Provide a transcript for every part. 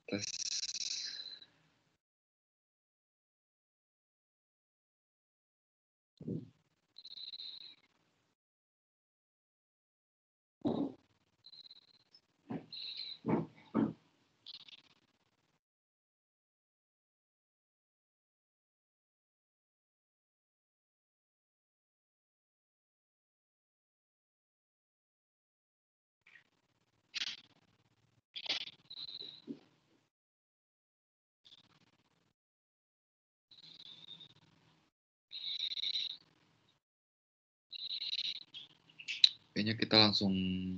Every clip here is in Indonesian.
Tes. Kayaknya kita langsung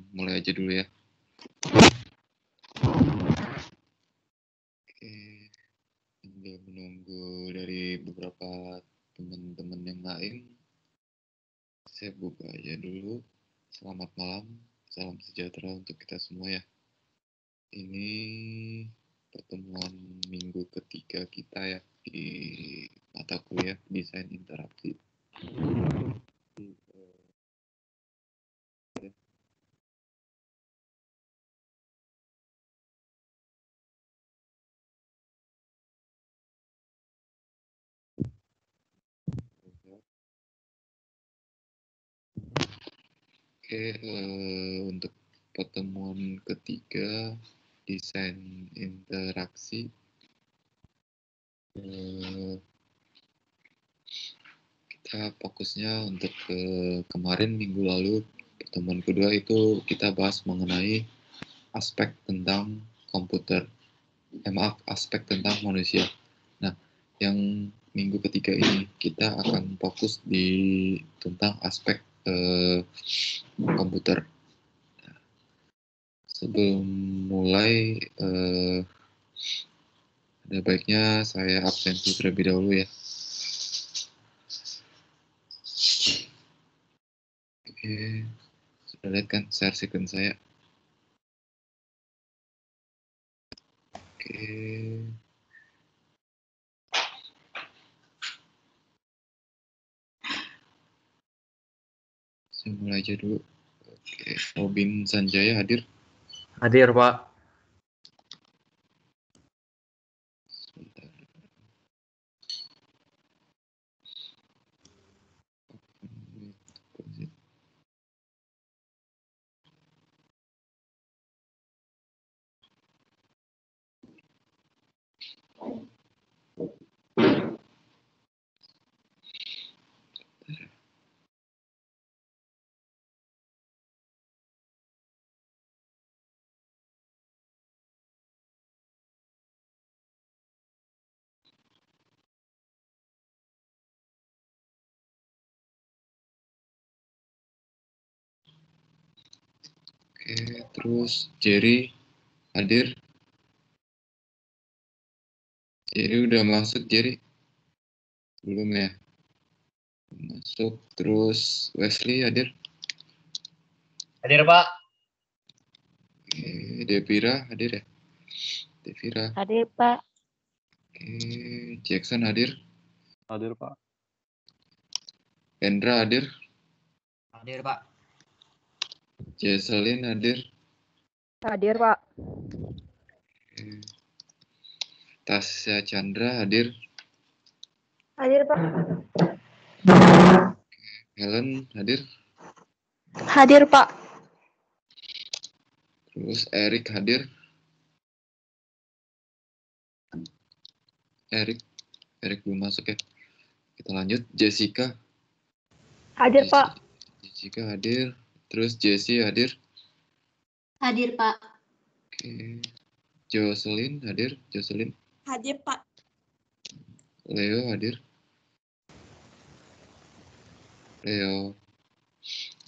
mulai aja dulu ya. Oke, sambil menunggu dari beberapa teman-teman yang lain, saya buka aja dulu. Selamat malam, salam sejahtera untuk kita semua ya. Ini pertemuan minggu ketiga kita ya di mata kuliah desain interaksi. Oke, untuk pertemuan ketiga desain interaksi, kita fokusnya untuk kemarin minggu lalu pertemuan kedua itu kita bahas mengenai aspek tentang komputer, aspek tentang manusia. Nah, yang minggu ketiga ini kita akan fokus di tentang aspek komputer. Sebelum mulai, ada baiknya saya absensi terlebih dahulu ya. Oke, sudah lihat kan share screen saya? Oke. Saya mulai aja dulu. Oke, Robin Sanjaya hadir? Hadir, Pak. Sebentar. Oke, terus Jerry hadir? Jerry udah masuk, Jerry? Belum ya? Masuk. Terus Wesley hadir? Hadir, Pak. Oke, Devira hadir ya? Devira. Hadir, Pak. Oke, Jackson hadir? Hadir, Pak. Hendra hadir? Hadir, Pak. Jesselyn hadir? Hadir, Pak. Oke. Tasya Chandra hadir? Hadir, Pak. Helen hadir? Hadir, Pak. Terus Eric hadir? Eric belum masuk ya? Kita lanjut. Jessica? Hadir, Pak. Jessica hadir. Terus Jessie hadir? Hadir, Pak. Oke. Jocelyn hadir? Jocelyn? Hadir, Pak. Leo hadir? Leo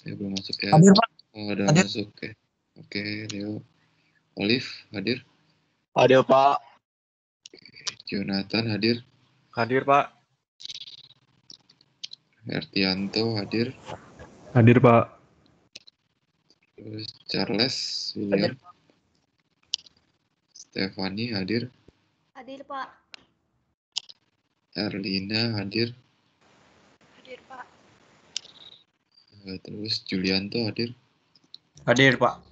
belum masuk ya? Hadir, Pak. Oh, udah Hadir. masuk ya. Oke, Leo. Olive hadir? Hadir, Pak. Jonathan hadir? Hadir, Pak. Hertianto hadir? Hadir, Pak. Terus Charles William? Stefani hadir? Hadir, Pak. Erlina hadir? Hadir, Pak. Terus Julianto hadir? Hadir, Pak.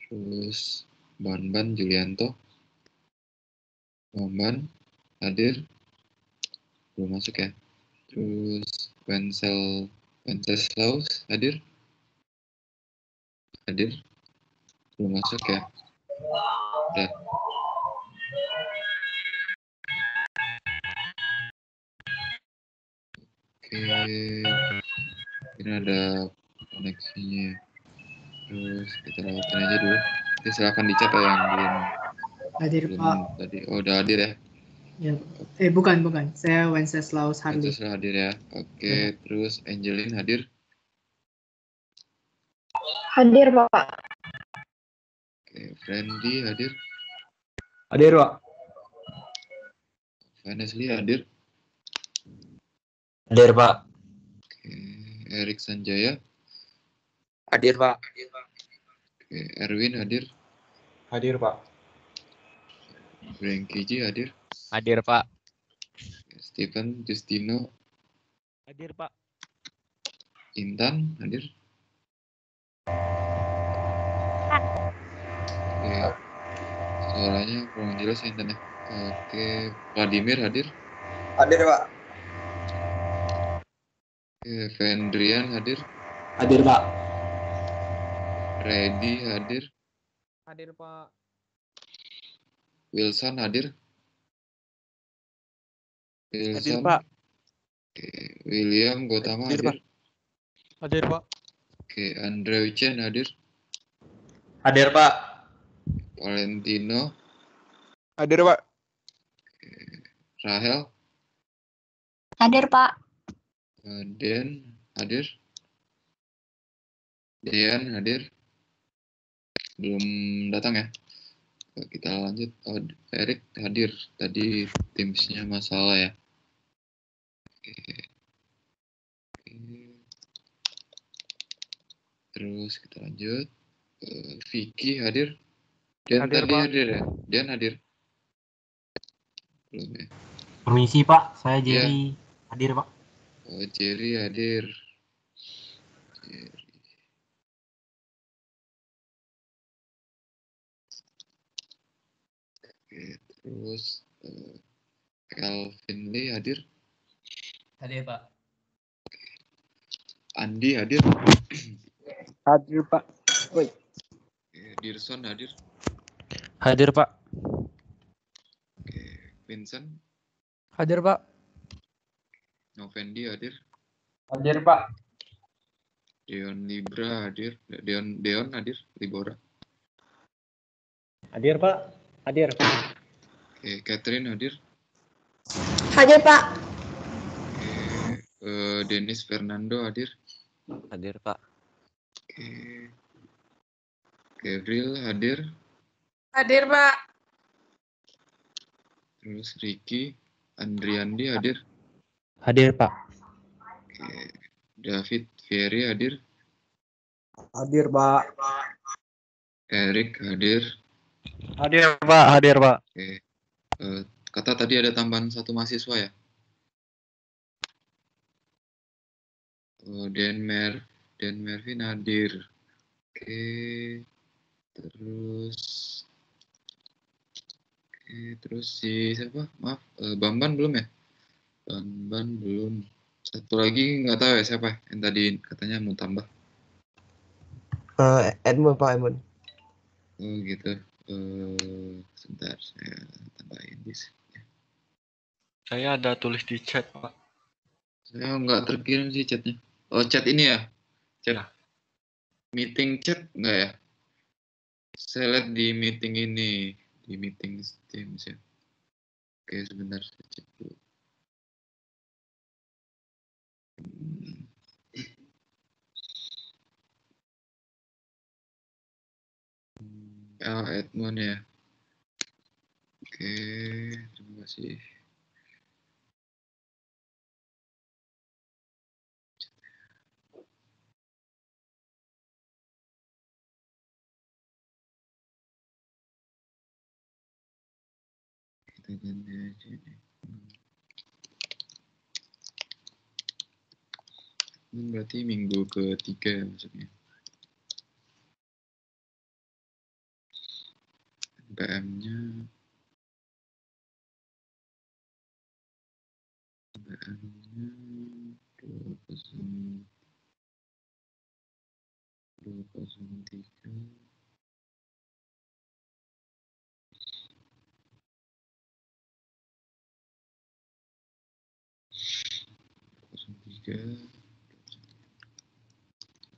Terus Banban Julianto. Banban hadir. Belum masuk ya. Terus Wenceslaus hadir. Hadir. Belum masuk ya. Udah. Oke. Ini ada koneksinya. Terus kita lewatin aja dulu. Jadi silakan dicat ya yang Hadir belum Pak. tadi. Oh, udah hadir ya. Ya. Bukan. Saya Wenceslaus Harley. Wenceslaus hadir ya. Oke, terus Angelin hadir. Hadir, Pak. Oke, Friendly hadir. Hadir, Pak. Vanessa hadir. Hadir, Pak. Oke, Erik Sanjaya. Hadir, Pak. Oke, Erwin hadir. Hadir, Pak. Brengkiji hadir. Hadir, Pak. Oke, Stephen Justino. Hadir, Pak. Intan hadir. Oke, suaranya kurang jelas ya Intan ya. Oke, Vladimir hadir. Hadir, Pak. Oke, Vendrian hadir. Hadir, Pak. Reddy hadir. Hadir, Pak. Wilson hadir. Wilson. Hadir, Pak. Oke, William Gotama Hadir, hadir. Hadir, Pak. Oke, Andre Wichen hadir. Hadir, Pak. Valentino. Hadir, Pak. Rahel. Hadir, Pak. Den hadir. Dean hadir. Belum datang ya. Kita lanjut. Oh, Erik hadir. Tadi Teams-nya masalah ya. Oke. Terus kita lanjut. Vicky hadir. Dan Hadir, tadi Pak. hadir ya. Dan hadir. Belum ya. Permisi Pak, saya Iya. Jerry. Hadir Pak. Oh, Jerry hadir. Jerry. Oke, terus Calvin Lee hadir. Hadir, Pak. Andi hadir. Hadir, Pak. Oke, Dirson hadir. Hadir, Pak. Oke, Vincent. Hadir, Pak. Novendi hadir. Hadir, Pak. Deon Libra hadir. Deon hadir. Libora. Hadir Pak. Hadir. Oke, Catherine hadir. Hadir, Pak. Oke, Dennis Fernando hadir. Hadir, Pak. Oke, Gabriel hadir. Hadir, Pak. Terus Ricky Andriandi hadir. Hadir Pak. Oke, David Fieri hadir. Hadir, Pak. Erik hadir. Hadir, Pak. Hadir, Pak. Oke, kata tadi ada tambahan satu mahasiswa ya. Oh, Dan Mervin hadir. Oke, terus si siapa? Maaf, Bamban belum ya? Bamban belum. Satu lagi nggak tahu ya siapa yang tadi katanya mau tambah. Edmund Pak Edmund. Oh gitu. Sebentar saya tambahin di sini. Saya ada tulis di chat, Pak. Saya nggak terkirim sih chatnya. Oh, chat ini ya? Chat. Ya. Meeting chat nggak ya? Saya lihat di meeting ini, di meeting Teams ya. Oke, sebentar saya cek dulu. Edmund ya. Oke, terima kasih. Kita ganti aja nih. Ini berarti minggu ketiga maksudnya. BPM-nya 203.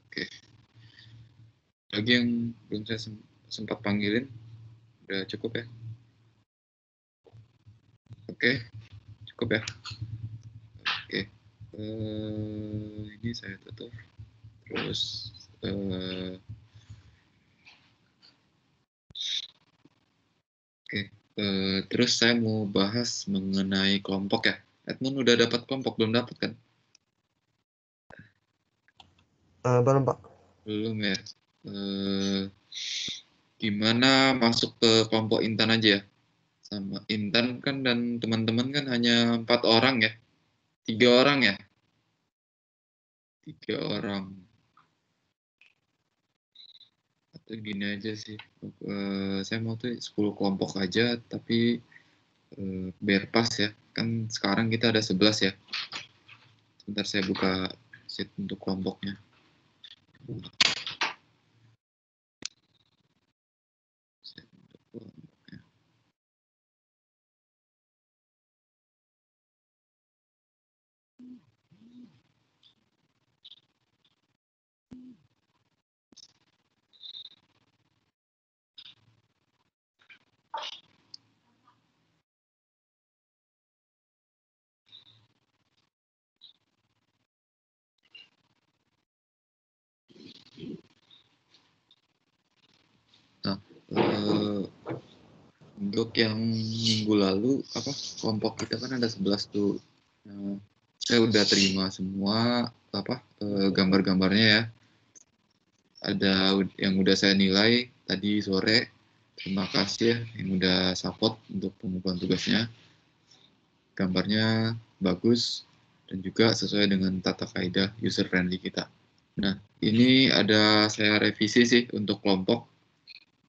Oke. Lagi yang belum saya sempat panggilin, udah cukup ya? Oke, cukup ya? Oke. Ini saya tutup. Terus terus saya mau bahas mengenai kelompok ya. Edmund udah dapat kelompok, belum dapat kan? Belum, Pak. Belum ya. Gimana masuk ke kelompok Intan aja ya? Sama Intan kan dan teman-teman kan hanya 4 orang ya? 3 orang ya? 3 orang. Atau gini aja sih. Saya mau tuh 10 kelompok aja, tapi biar pas ya. Kan sekarang kita ada 11 ya. Sebentar saya buka sheet untuk kelompoknya. Nah, untuk yang minggu lalu kelompok kita kan ada 11 tuh. Nah, saya udah terima semua gambar-gambarnya ya. Ada yang udah saya nilai tadi sore. Terima kasih ya yang udah support untuk pengumpulan tugasnya. Gambarnya bagus dan juga sesuai dengan tata kaidah user friendly kita. Nah, ini ada saya revisi sih untuk kelompok.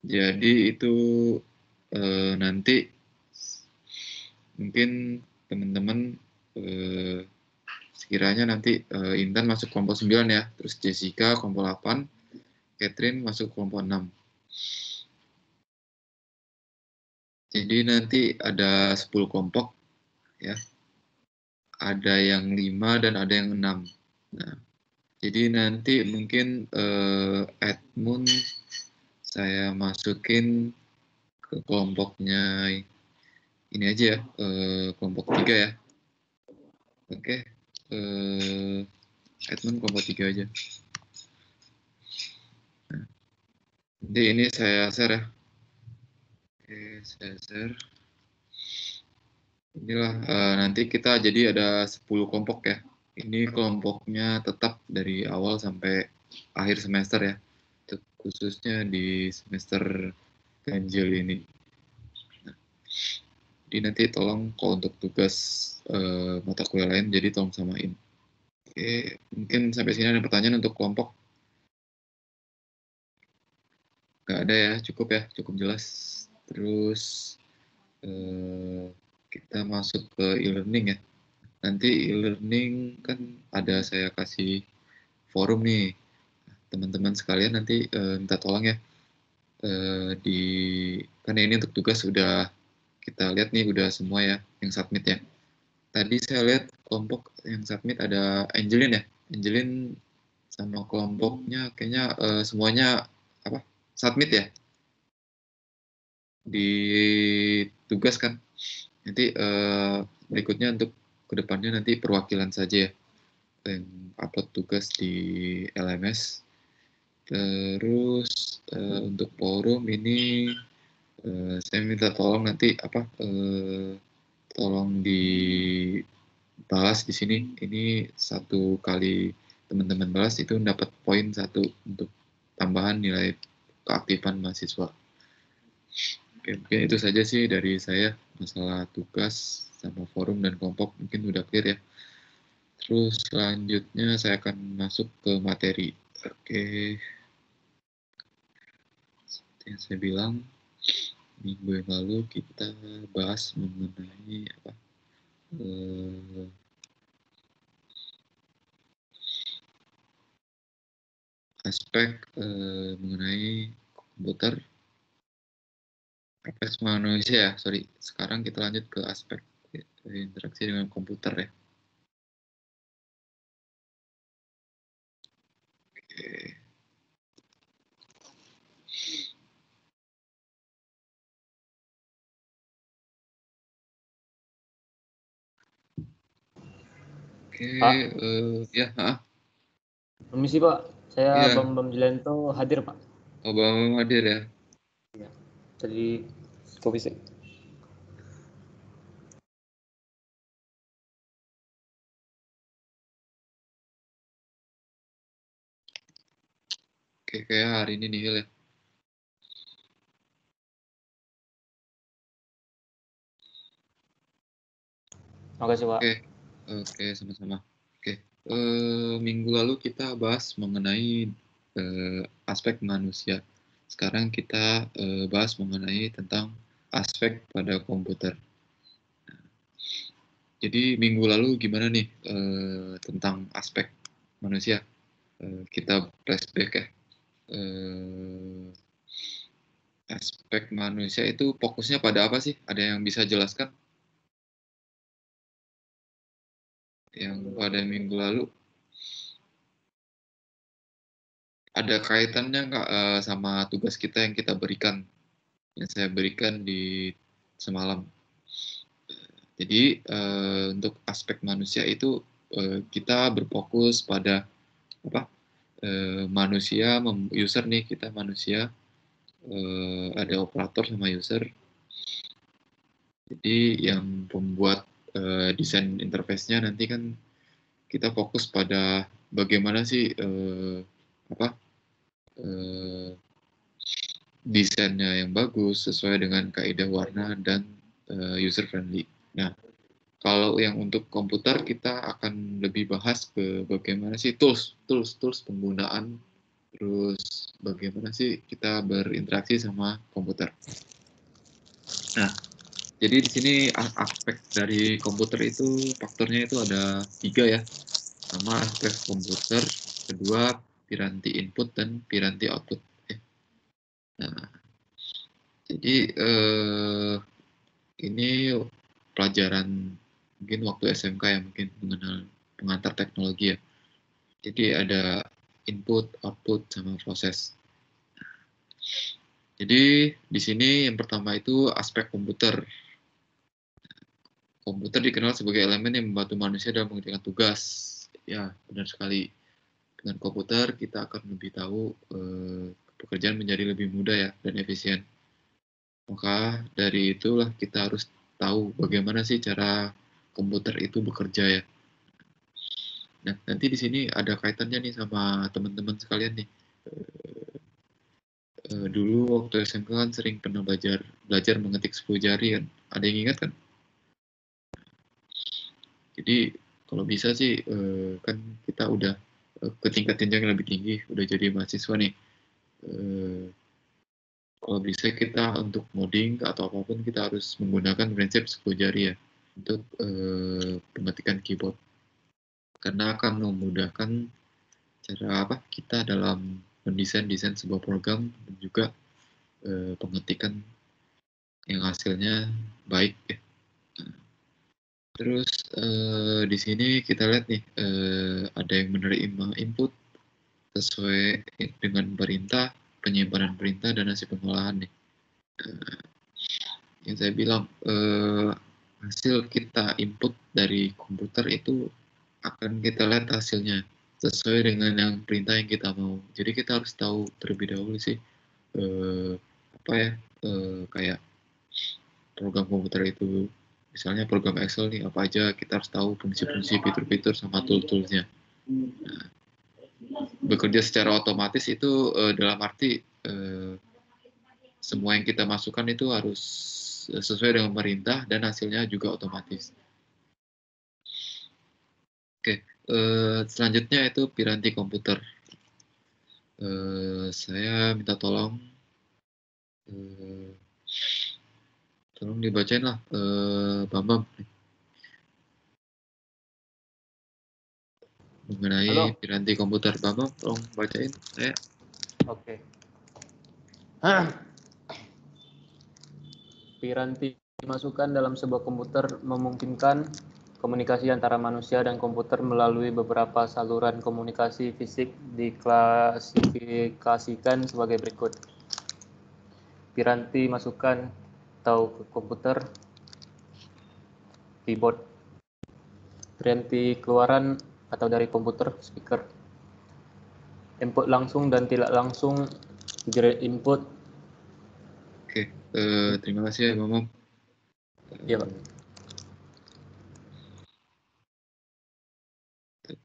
Jadi itu nanti mungkin teman-teman sekiranya nanti Intan masuk kelompok 9 ya, terus Jessica kelompok 8, Catherine masuk kelompok 6. Jadi nanti ada 10 kelompok ya. Ada yang 5 dan ada yang 6. Nah, jadi nanti mungkin Edmund saya masukin ke kelompoknya ini aja ya, kelompok 3 ya. Oke, Edmund kelompok 3 aja. Nah, jadi ini saya share ya. Oke, saya share. Inilah nanti kita jadi ada 10 kelompok ya. Ini kelompoknya tetap dari awal sampai akhir semester ya. Khususnya di semester ganjil ini. Nah, jadi nanti tolong kalau untuk tugas mata kuliah lain jadi tolong samain. Oke, mungkin sampai sini ada pertanyaan untuk kelompok. Nggak ada ya, cukup jelas. Terus kita masuk ke e-learning ya. Nanti e-learning kan ada saya kasih forum nih. Teman-teman sekalian nanti minta tolong ya. Kan ini untuk tugas udah kita lihat nih udah semua ya yang submit ya. Tadi saya lihat kelompok yang submit ada Angelin ya. Angelin sama kelompoknya kayaknya semuanya submit ya di tugas kan. Nanti berikutnya untuk kedepannya nanti perwakilan saja ya yang upload tugas di LMS. Terus untuk forum ini saya minta tolong nanti tolong dibalas di sini. Ini 1 kali teman-teman balas itu dapat poin 1 untuk tambahan nilai keaktifan mahasiswa. Oke, mungkin itu saja sih dari saya masalah tugas sama forum dan kelompok mungkin udah clear ya. Terus selanjutnya saya akan masuk ke materi. Oke. Seperti yang saya bilang, minggu yang lalu kita bahas mengenai apa? Aspek mengenai komputer, aspek manusia ya, sorry. Sekarang kita lanjut ke aspek interaksi dengan komputer ya. Oke. Oke, Pak. Ya, Permisi Pak, saya Iya. Bambang Jilanto hadir Pak. Oh, Bang hadir ya. Tadi komisi. Oke, kayak hari ini nihil ya. Makasih Pak. Oke, sama-sama. Oke, minggu lalu kita bahas mengenai aspek manusia. Sekarang kita bahas mengenai tentang aspek pada komputer. Jadi minggu lalu gimana nih tentang aspek manusia? Kita flashback ya. Aspek manusia itu fokusnya pada apa sih? Ada yang bisa jelaskan? Yang pada minggu lalu ada kaitannya nggak sama tugas kita yang kita berikan, yang saya berikan di semalam? Jadi untuk aspek manusia itu kita berfokus pada apa? Manusia, user nih, kita manusia, ada operator sama user. Jadi yang pembuat desain interface-nya nanti kan kita fokus pada bagaimana sih desainnya yang bagus sesuai dengan kaidah warna dan user friendly. Nah, kalau yang untuk komputer kita akan lebih bahas ke bagaimana sih tools penggunaan, terus bagaimana sih kita berinteraksi sama komputer. Nah, jadi di sini aspek dari komputer itu faktornya itu ada 3 ya. Sama aspek komputer, kedua piranti input dan piranti output. Nah, jadi ini pelajaran mungkin waktu SMK ya, mungkin mengenal pengantar teknologi ya. Jadi ada input, output, sama proses. Jadi di sini yang pertama itu aspek komputer. Komputer dikenal sebagai elemen yang membantu manusia dalam mengerjakan tugas. Ya, benar sekali. Dengan komputer kita akan lebih tahu pekerjaan menjadi lebih mudah ya dan efisien. Maka dari itulah kita harus tahu bagaimana sih cara komputer itu bekerja ya. Nah, nanti di sini ada kaitannya nih sama teman-teman sekalian nih. Dulu waktu SMK kan sering pernah belajar mengetik 10 jari kan. Ada yang ingat kan? Jadi kalau bisa sih kan kita udah ke tingkat jenjang yang lebih tinggi, udah jadi mahasiswa nih. Kalau bisa kita untuk ngoding atau apapun kita harus menggunakan prinsip 10 jari ya untuk pengetikan keyboard, karena akan memudahkan cara kita dalam mendesain sebuah program dan juga pengetikan yang hasilnya baik ya. Terus di sini kita lihat nih ada yang menerima input sesuai dengan perintah, penyimpanan perintah, dan hasil pengolahan nih. Yang saya bilang hasil kita input dari komputer itu akan kita lihat hasilnya sesuai dengan yang perintah yang kita mau. Jadi kita harus tahu terlebih dahulu sih kayak program komputer itu, misalnya program Excel nih apa aja, kita harus tahu fungsi-fungsi, fitur-fitur, sama tool-toolsnya. Nah, bekerja secara otomatis itu dalam arti semua yang kita masukkan itu harus sesuai dengan perintah dan hasilnya juga otomatis. Oke, selanjutnya itu piranti komputer. Saya minta tolong Tolong dibacain lah, Bambang. Mengenai Halo. piranti komputer. Bambang, tolong bacain saya. Oke. Piranti dimasukkan dalam sebuah komputer memungkinkan komunikasi antara manusia dan komputer melalui beberapa saluran komunikasi fisik diklasifikasikan sebagai berikut. Piranti masukan atau komputer, keyboard. Piranti keluaran atau dari komputer, speaker. Input langsung dan tidak langsung, grid input. Oke, terima kasih ya Bambang. Iya, Pak.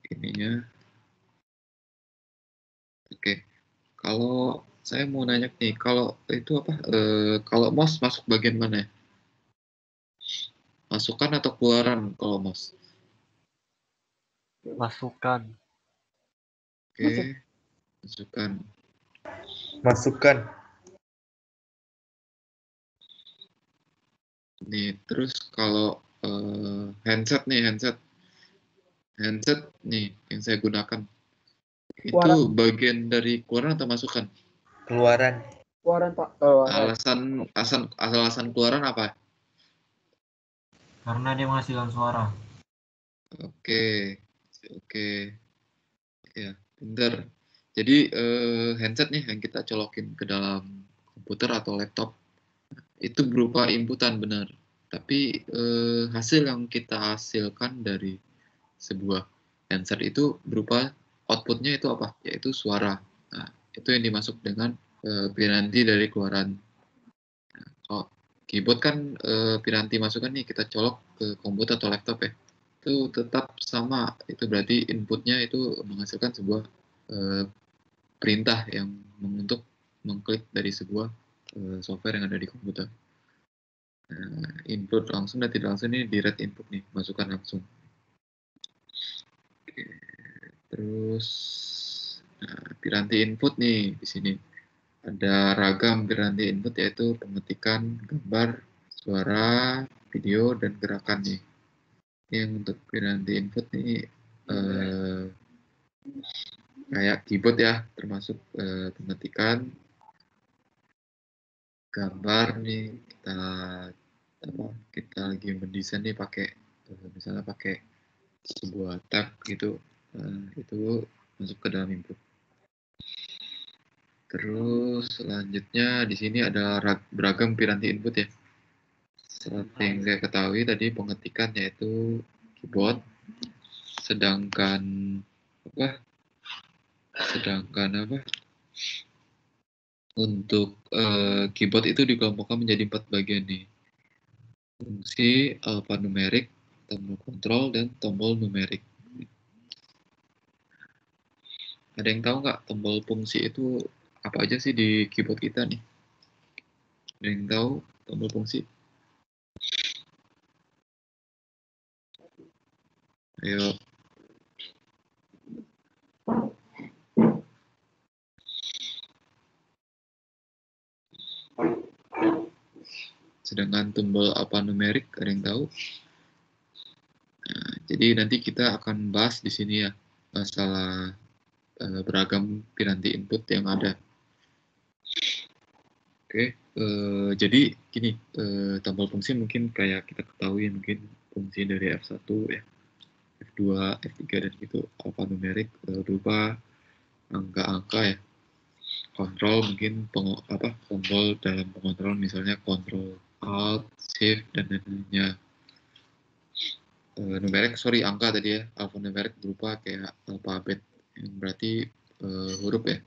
Ininya. Oke, kalau saya mau nanya nih, kalau itu apa? Kalau mouse masuk bagian mana ya? Masukan atau keluaran kalau mouse? Masukan. Oke, masukan. Masukkan. Nih, terus kalau handset nih, handset nih yang saya gunakan. Itu Keluaran. bagian dari keluaran atau masukan? Keluaran. Keluaran, Pak. Alasan keluaran apa? Karena dia menghasilkan suara. Oke, ya, pinter. Jadi handset nih yang kita colokin ke dalam komputer atau laptop itu berupa inputan benar. Tapi hasil yang kita hasilkan dari sebuah handset itu berupa outputnya itu apa? Yaitu suara. Nah, itu yang dimasuk dengan piranti dari keluaran. Nah, kalau keyboard kan piranti masukan nih kita colok ke komputer atau laptop ya. Itu tetap sama. Itu berarti inputnya itu menghasilkan sebuah perintah yang untuk mengklik dari sebuah software yang ada di komputer. Input langsung dan tidak langsung ini direct input nih, masukkan langsung. Oke. Terus piranti input nih di sini ada ragam piranti input yaitu pengetikan gambar, suara, video dan gerakan nih. Yang untuk piranti input nih kayak keyboard ya, termasuk pengetikan gambar nih kita lagi mendesain nih pakai misalnya pakai sebuah tab gitu, itu masuk ke dalam input. Terus selanjutnya di sini ada beragam piranti input ya. Seperti yang saya ketahui tadi pengetikan yaitu keyboard, sedangkan untuk keyboard itu dikelompokkan menjadi 4 bagian nih. Fungsi, alfanumerik, tombol kontrol, dan tombol numerik. Ada yang tahu nggak tombol fungsi itu apa aja sih di keyboard kita nih? Ada yang tahu tombol fungsi? Ayo. Sedangkan tombol alfanumerik, ada yang tahu? Nah, jadi nanti kita akan bahas di sini ya masalah beragam piranti input yang ada. Oke, jadi gini, tombol fungsi mungkin kayak kita ketahui mungkin fungsi dari F1 ya, F2, F3 dan gitu, alfanumerik berupa angka-angka ya. Kontrol mungkin tombol dalam pengontrol misalnya kontrol Alt, Shift dan lain-lainnya. Angka tadi ya, alfanumerik berupa kayak alfabet yang berarti huruf ya.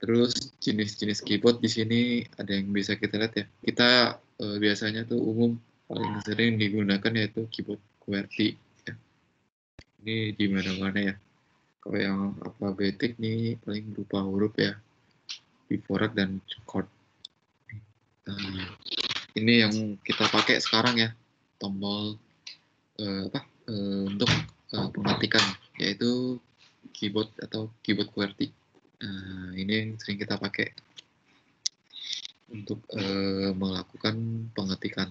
Terus jenis-jenis keyboard di sini ada yang bisa kita lihat ya. Kita biasanya tuh umum paling sering digunakan yaitu keyboard QWERTY ya. Ini di mana-mana ya. Kalau yang alfabetik nih paling berupa huruf ya, keyboard dan chord. Ini yang kita pakai sekarang ya, tombol untuk pengetikan yaitu keyboard atau keyboard QWERTY. Ini yang sering kita pakai. untuk melakukan pengetikan.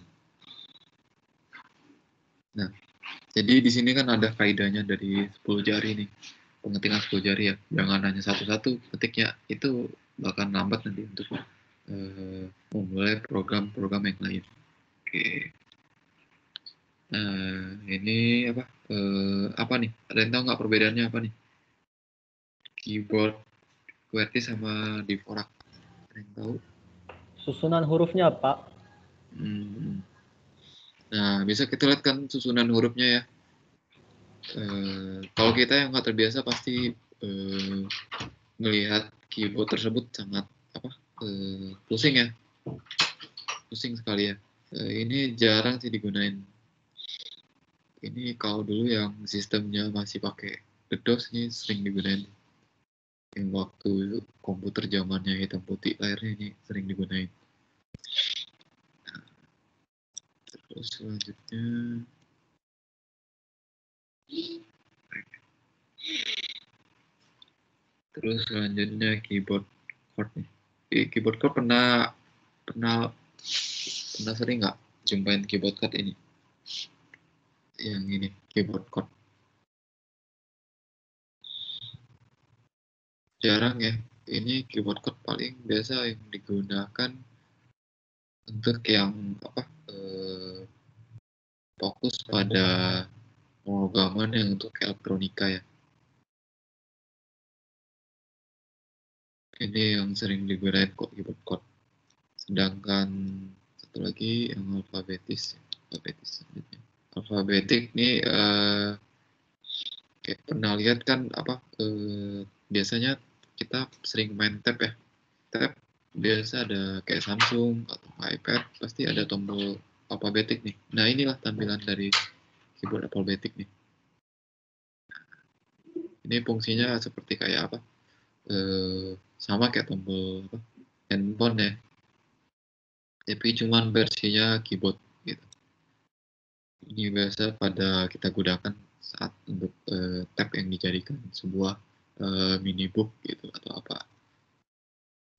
Nah, jadi di sini kan ada kaidahnya dari 10 jari nih, pengetikan 10 jari ya. Jangan hanya satu-satu ketiknya, itu bahkan lambat nanti untuk memulai program-program yang lain. Oke. Nah, ini apa nih? Ada yang tahu nggak perbedaannya apa nih? Keyboard QWERTY sama Dvorak. Ada yang tahu? Susunan hurufnya, Pak. Nah, bisa kita lihat kan susunan hurufnya ya. Kalau kita yang nggak terbiasa pasti melihat keyboard tersebut sangat pusing ya, pusing sekali ya. Ini jarang sih digunain. Ini kalau dulu yang sistemnya masih pakai DOS ini sering digunain. Yang waktu komputer zamannya hitam putih layarnya ini sering digunain. Nah, terus selanjutnya keyboard chord nih. Keyboard chord pernah sering nggak jumpain keyboard chord ini? Yang ini keyboard chord. Jarang ya. Ini keyboard chord paling biasa yang digunakan untuk yang fokus pada pemrograman yang untuk elektronika ya. Ini yang sering digunakan kok keyboard chord. Sedangkan satu lagi yang alfabetis selanjutnya. Alfabetik nih kayak pernah lihat kan biasanya kita sering main tab ya. Tab biasa ada kayak Samsung atau iPad pasti ada tombol alfabetik nih. Nah, inilah tampilan dari keyboard alfabetik nih. Ini fungsinya seperti kayak apa? Sama kayak tombol handphone ya. Tapi cuman versinya keyboard gitu. Ini biasa pada kita gunakan saat untuk tab yang dijadikan sebuah minibook gitu atau apa.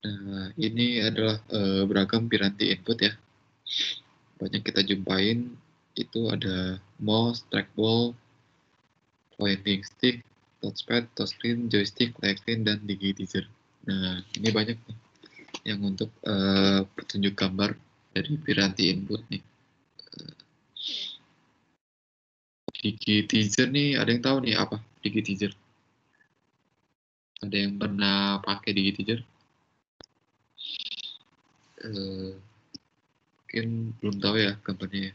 Nah, ini adalah beragam piranti input ya. Banyak kita jumpain itu ada mouse, trackball, pointing stick, touchpad, touchscreen, joystick, touchscreen, dan digitizer. Nah, ini banyak nih yang untuk petunjuk gambar dari piranti input nih. Digitizer nih, ada yang tahu nih apa digitizer? Ada yang pernah pakai digitizer? Mungkin belum tahu ya gambarnya.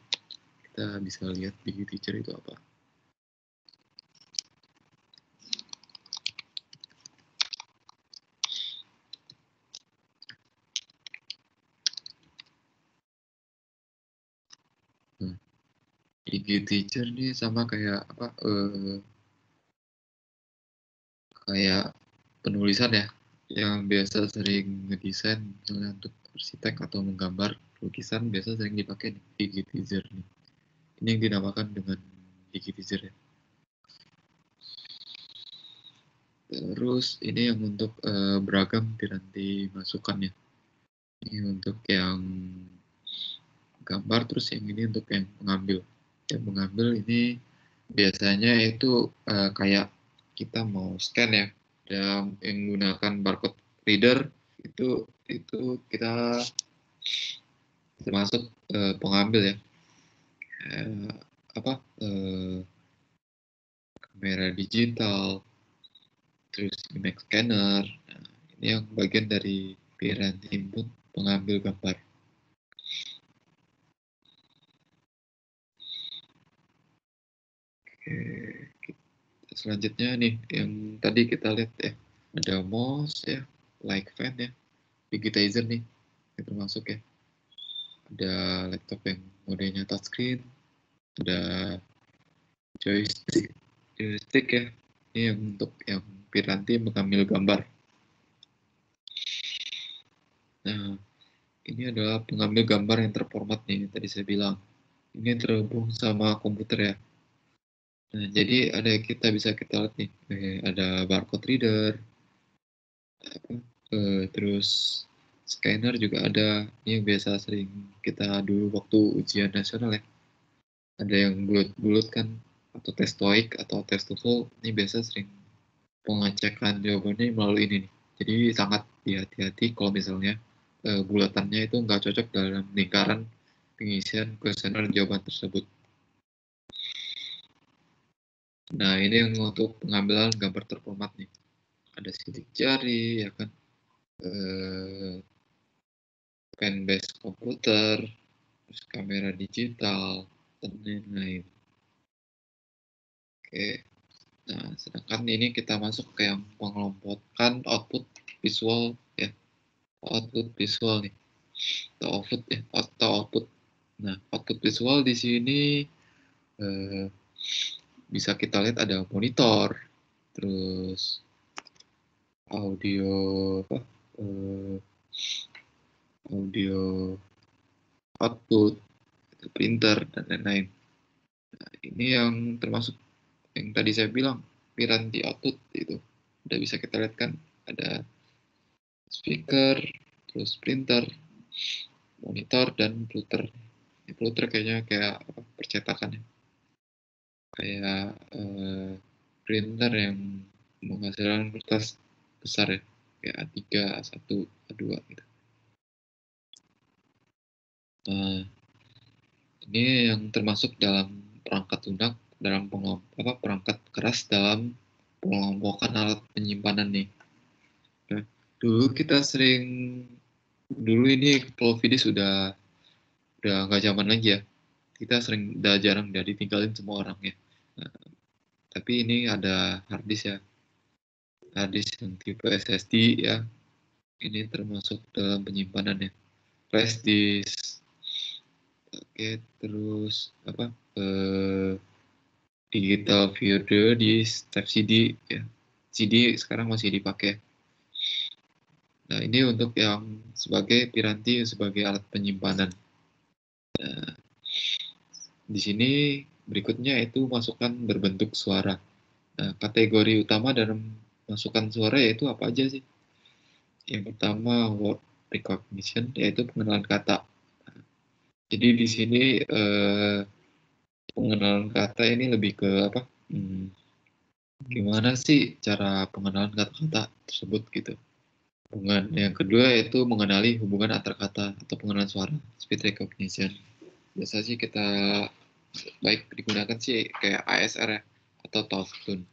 Kita bisa lihat digitizer itu apa. Digitizer nih sama kayak apa? Kayak penulisan ya, yang biasa sering ngedesain misalnya untuk arsitek atau menggambar lukisan biasa sering dipakai digitizer nih. Ini yang dinamakan dengan digitizer ya. Terus ini yang untuk beragam piranti masukan ya. Ini untuk yang gambar, terus yang ini untuk yang mengambil. Yang mengambil ini biasanya itu kayak kita mau scan ya, yang menggunakan barcode reader itu kita termasuk pengambil ya. Kamera digital, terus image scanner. Nah, ini yang bagian dari piranti input pengambil gambar. Oke, selanjutnya nih yang tadi kita lihat ya, ada mouse ya, like fan ya, digitizer nih, ini termasuk ya. Ada laptop yang modenya touchscreen, ada joystick ya, ini yang untuk yang piranti mengambil gambar. Nah, ini adalah pengambil gambar yang terformat nih, yang tadi saya bilang. Ini terhubung sama komputer ya. Nah, jadi kita bisa lihat nih, ada barcode reader, terus scanner juga ada. Ini yang biasa sering kita dulu waktu ujian nasional ya. Ada yang bulat-bulat kan, atau tes TOEIC atau tes TOEFL. Ini biasa sering pengecekan jawabannya melalui ini nih. Jadi sangat hati-hati kalau misalnya bulatannya itu nggak cocok dalam lingkaran pengisian kuesioner jawaban tersebut. Nah, ini yang untuk pengambilan gambar terformat nih. Ada sidik jari, ya kan, pen based komputer, terus kamera digital, dan lain-lain. Oke, nah sedangkan ini kita masuk ke yang pengelompokan output visual ya, output visual nih, atau output ya, atau output. Nah, output visual di sini bisa kita lihat ada monitor, terus audio apa, audio output, printer dan lain-lain. Nah, ini yang termasuk yang tadi saya bilang piranti output itu udah bisa kita lihat kan, ada speaker, terus printer, monitor dan plotter. Ini plotter kayaknya kayak percetakan ya, kayak printer yang menghasilkan kertas besar ya, kayak A3, A1, A2 gitu. Nah, ini yang termasuk dalam perangkat lunak, dalam perangkat keras dalam pengelompokan alat penyimpanan nih. Nah, dulu ini kalau video sudah nggak zaman lagi ya. Kita udah jarang ditinggalin semua orang ya. Nah, tapi ini ada hard disk ya. Hard disk yang tipe SSD ya. Ini termasuk dalam penyimpanan ya. Flash disk. Oke, terus apa? Digital video di type CD ya. CD sekarang masih dipakai. Nah, ini untuk yang sebagai piranti, sebagai alat penyimpanan. Nah, di sini berikutnya itu masukan berbentuk suara. Nah, kategori utama dalam masukan suara yaitu apa aja sih? Yang pertama word recognition, yaitu pengenalan kata. Nah, jadi di sini pengenalan kata ini lebih ke apa? Gimana sih cara pengenalan kata-kata tersebut gitu. Yang kedua yaitu mengenali hubungan antar kata atau pengenalan suara, speech recognition. Biasa sih kita baik digunakan sih kayak ASR ya, atau talk tone.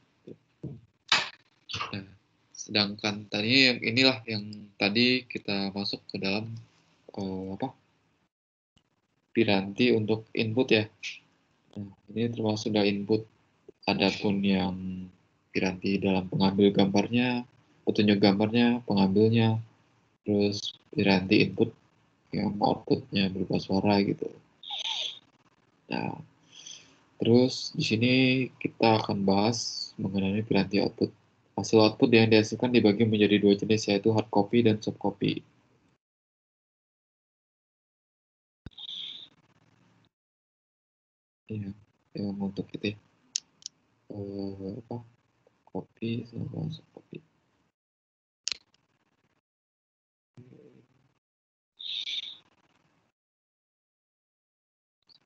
Nah, sedangkan tadi yang inilah yang tadi kita masuk ke dalam piranti untuk input ya. Nah, ini termasuk dari input. Adapun yang piranti dalam pengambil gambarnya, petunjuk gambarnya, pengambilnya, terus piranti input yang outputnya berupa suara gitu. Nah, terus di sini kita akan bahas mengenai piranti output. Hasil output yang dihasilkan dibagi menjadi dua jenis, yaitu hard copy dan soft copy. Ya, yang untuk itu ya. Copy sama soft copy.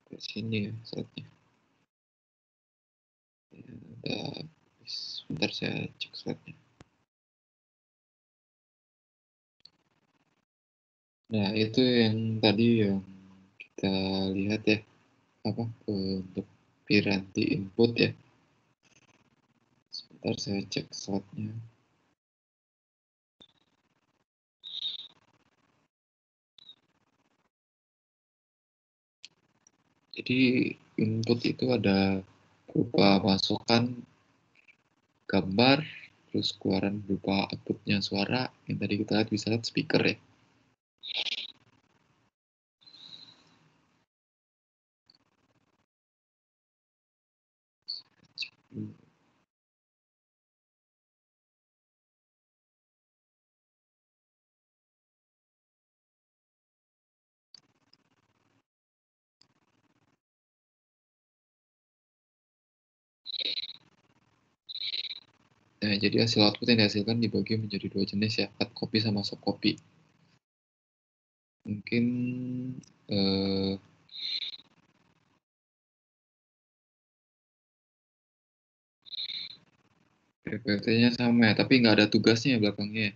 Ke sini ya slide-nya. Ya, sebentar saya cek slide-nya. Nah, itu yang tadi yang kita lihat ya, untuk piranti input ya. Sebentar saya cek slide-nya. Jadi input itu ada berupa masukan gambar, terus keluaran berupa outputnya suara, yang tadi kita lihat bisa lihat speaker ya. Nah, jadi hasil output yang dihasilkan dibagi menjadi dua jenis ya, hard copy sama soft copy. mungkin PPT-nya sama ya, tapi nggak ada tugasnya ya belakangnya ya.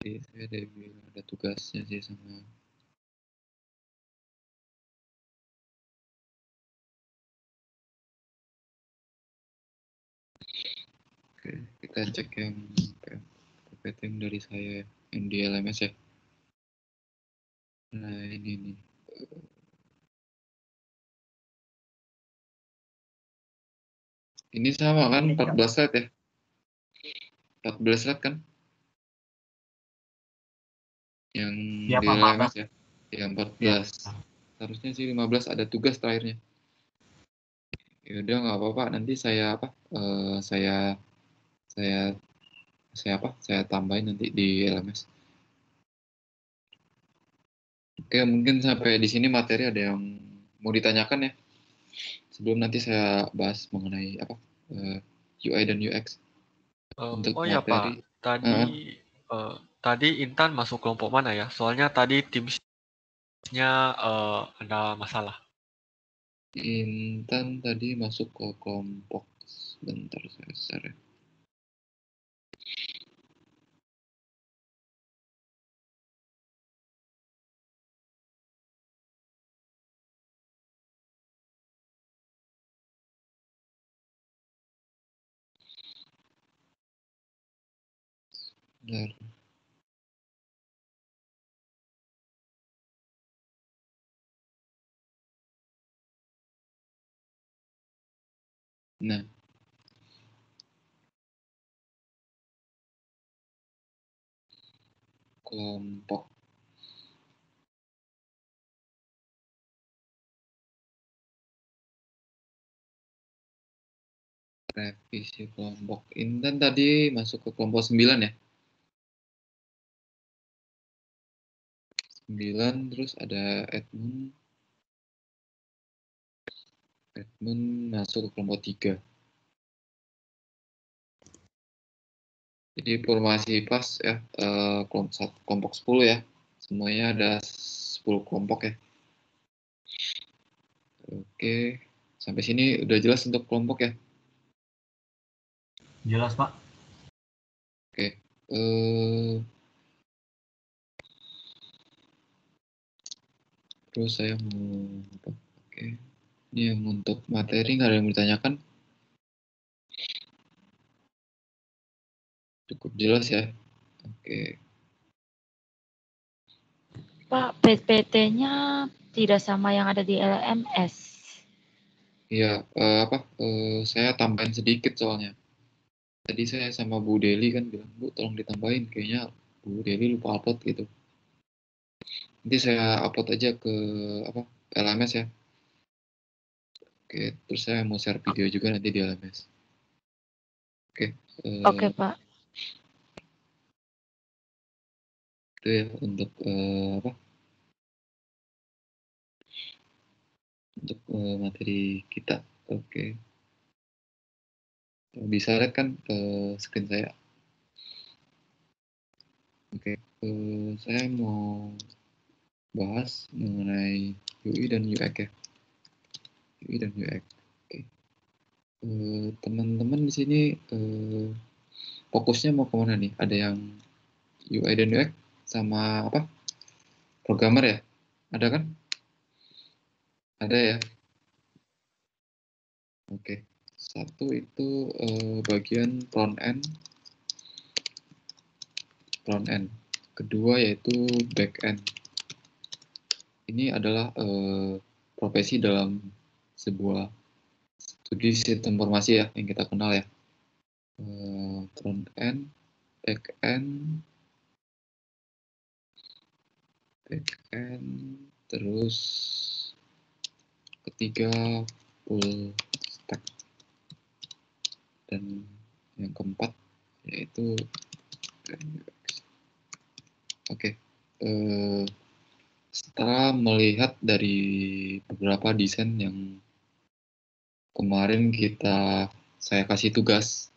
Jadi saya ada tugasnya sih sama. Oke, kita cek yang PPT yang dari saya ya, yang di LMS ya. Nah ini nih. Ini sama kan 14 slide ya? 14 slide kan? Yang Iya, di Pak, LMS ya? Ya 14. Iya. Harusnya sih 15 ada tugas terakhirnya. Ya udah nggak apa-apa, nanti saya saya tambahin nanti di LMS. Oke, mungkin sampai di sini materi ada yang mau ditanyakan ya? Sebelum nanti saya bahas mengenai UI dan UX. Untuk Oh ya Pak, materi. tadi Intan masuk kelompok mana ya? Soalnya tadi timsnya ada masalah. Intan tadi masuk ke kelompok. Sebentar saya share ya. Bentar. Nah, kelompok. Revisi kelompok. Intan tadi masuk ke kelompok 9 ya? 9, terus ada Edmund. Edmund masuk ke kelompok 3. Jadi formasi pas ya, kelompok 10 ya. Semuanya ada 10 kelompok ya. Oke, sampai sini udah jelas untuk kelompok ya? Jelas, Pak. Oke. Terus saya mau oke. Ini yang untuk materi nggak ada yang ditanyakan? Cukup jelas ya. Oke. Pak, PPT-nya tidak sama yang ada di LMS. Iya, saya tambahin sedikit soalnya. Tadi saya sama Bu Deli kan bilang, Bu tolong ditambahin. Kayaknya Bu Deli lupa upload gitu. Nanti saya upload aja ke LMS ya. Oke, terus saya mau share video juga nanti di LMS. Oke. Oke, Pak. Itu ya untuk untuk materi kita. Oke. Bisa lihat kan screen saya. Oke, saya mau bahas mengenai UI dan UX ya. UI dan UX. Oke. Teman-teman di sini fokusnya mau kemana nih? Ada yang UI dan UX sama apa? Programmer ya? Ada kan? Ada ya? Oke. Satu itu bagian front end. Kedua yaitu back end. Ini adalah profesi dalam sebuah studi sistem informasi ya yang kita kenal ya. Front end, back end, terus ketiga full stack, dan yang keempat yaitu oke. Setelah melihat dari beberapa desain yang kemarin saya kasih tugas,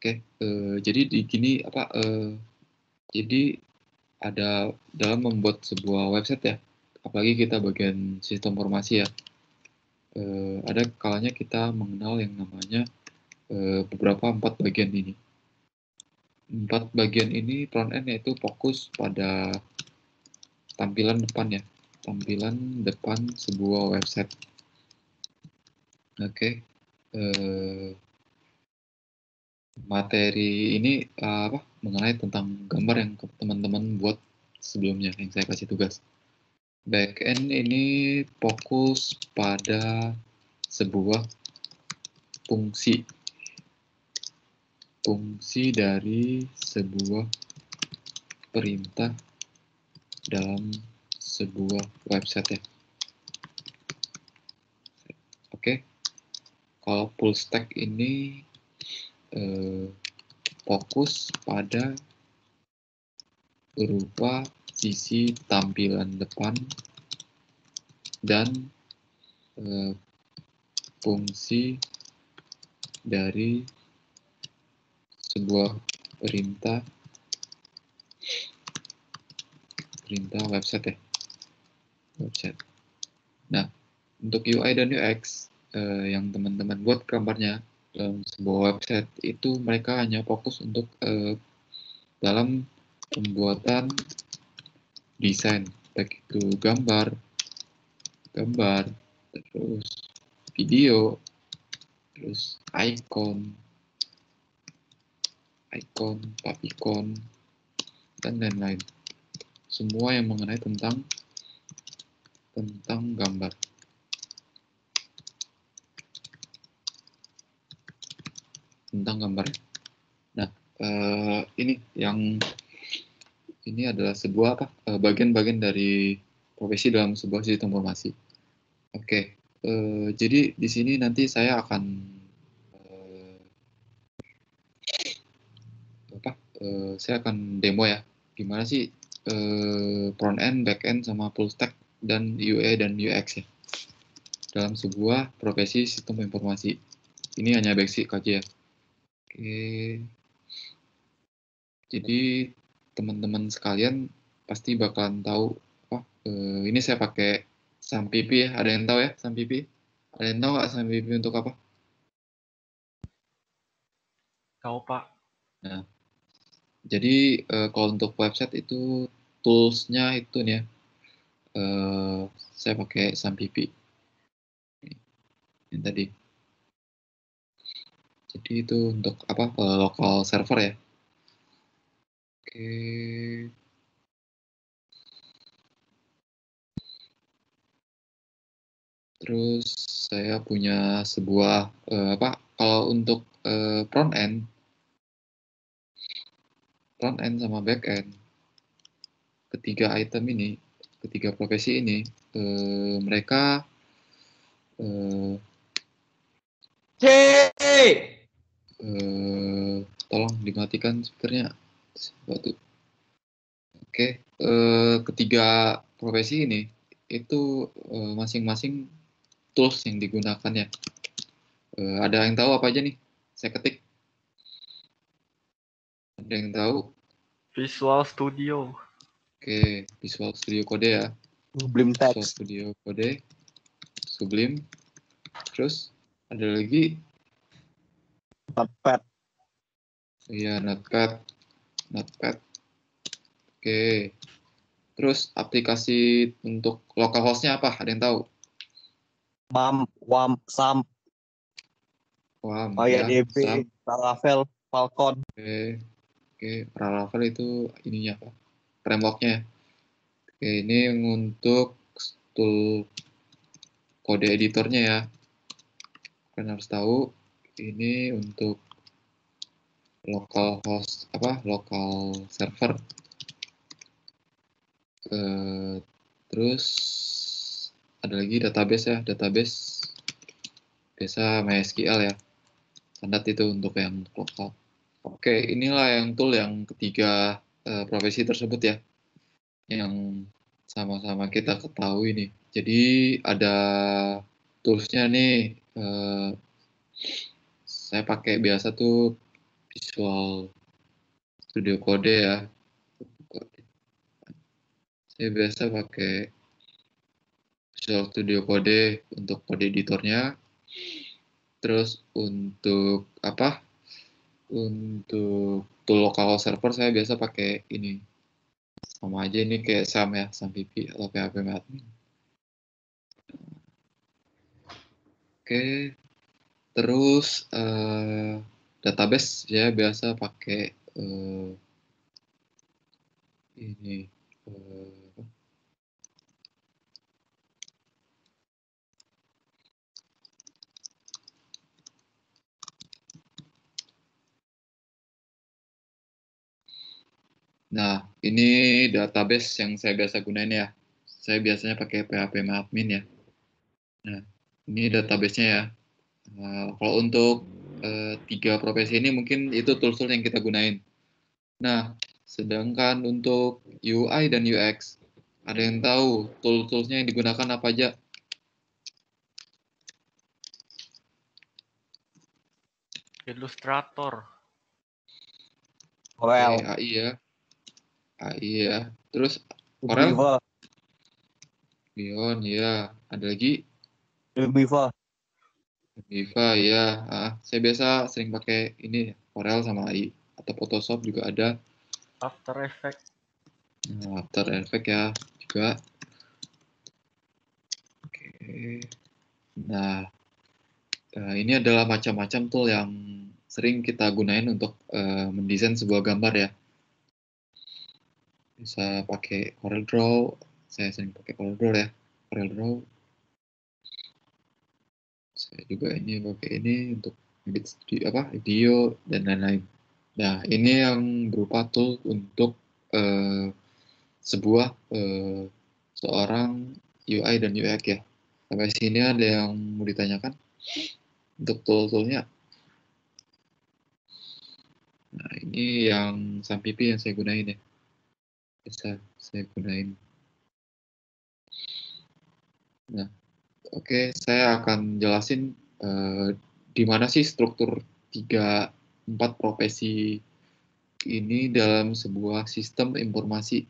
Oke, jadi di gini jadi ada dalam membuat sebuah website ya, apalagi kita bagian sistem informasi ya, ada kalanya kita mengenal yang namanya beberapa 4 bagian ini. 4 bagian ini front end yaitu fokus pada tampilan depan ya, tampilan depan sebuah website. Oke, materi ini mengenai tentang gambar yang teman-teman buat sebelumnya yang saya kasih tugas. Backend ini fokus pada sebuah fungsi dari sebuah perintah dalam sebuah website ya. Oke, kalau full stack ini fokus pada berupa sisi tampilan depan dan fungsi dari sebuah perintah website ya. Website. Nah, untuk UI dan UX yang teman-teman buat gambarnya dalam sebuah website itu mereka hanya fokus untuk dalam pembuatan desain, baik itu gambar, terus video, terus icon, favicon, dan lain-lain. Semua yang mengenai tentang gambar. Nah, ini adalah sebuah bagian-bagian dari profesi dalam sebuah sistem informasi. Oke, jadi di sini nanti saya akan demo ya, gimana sih front end, back end, sama full stack dan UI dan UX ya dalam sebuah profesi sistem informasi. Ini hanya basic aja ya. Oke. Jadi teman-teman sekalian pasti bakalan tahu ini saya pakai SAMPP ya. Ada yang tahu ya SAMPP? Ada yang tahu nggak SAMPP untuk apa? Tahu, Pak. Nah, jadi kalau untuk website itu tools-nya itu nih ya. Saya pakai SAMPP. Yang tadi. Jadi itu untuk local server ya. Oke. Terus saya punya sebuah kalau untuk front end sama back end, ketiga profesi ini mereka tolong dimatikan speakernya. Oke, ketiga profesi ini itu masing-masing tools yang digunakan ya. Ada yang tahu apa aja nih? Saya ketik. Ada yang tahu? Visual Studio. Oke, Visual Studio Code ya. Sublime Visual Text. Studio Code, Sublime. Terus ada lagi? Notepad. Iya, Notepad. Oke. Terus aplikasi untuk localhost-nya apa? Ada yang tahu? WAMP, SAMP, WAMP, MariaDB, SAMP. Laravel, Falcon. Oke, Laravel itu ininya apa? Framework-nya. Oke, ini untuk tool kode editornya ya. Kalian harus tahu ini untuk localhost local server. Terus ada lagi database ya, biasa MySQL ya, standar itu untuk yang lokal. Oke, inilah yang tool yang ketiga profesi tersebut ya, yang sama-sama kita ketahui nih. Jadi ada toolsnya nih, saya pakai biasa tuh Visual Studio Code ya. Saya biasa pakai Visual Studio Code untuk kode editornya. Terus untuk apa? Untuk tool local server saya biasa pakai ini. Sama aja ini kayak SAM ya, SAM VP atau PHP admin. Oke. Terus database ya biasa pakai ini nah, ini database yang saya biasa gunain ya. Saya biasanya pakai PHP admin ya. Nah, ini database-nya ya. Kalau untuk 3 profesi ini mungkin itu tools-tools yang kita gunain. Nah, sedangkan untuk UI dan UX, ada yang tahu tools-toolsnya yang digunakan apa aja? Illustrator. Corel. Oke, AI ya. AI ya. Terus Corel? Viva. Bion ya. Ada lagi? Viva. Viva ya. Saya biasa sering pakai ini Corel sama AI atau Photoshop juga ada. After Effects. Nah, After Effects ya juga. Oke. Nah, ini adalah macam-macam tool yang sering kita gunain untuk mendesain sebuah gambar ya. Bisa pakai CorelDRAW. Saya sering pakai CorelDRAW ya. CorelDRAW. Saya juga ini pakai ini untuk edit video dan lain-lain. Nah, ini yang berupa tool untuk sebuah seorang UI dan UX ya. Sampai sini ada yang mau ditanyakan untuk tool-toolnya. Nah, ini yang SAMPP yang saya gunain ya. Bisa saya gunain. Nah, oke, saya akan jelasin di mana sih struktur 3-4 profesi ini dalam sebuah sistem informasi.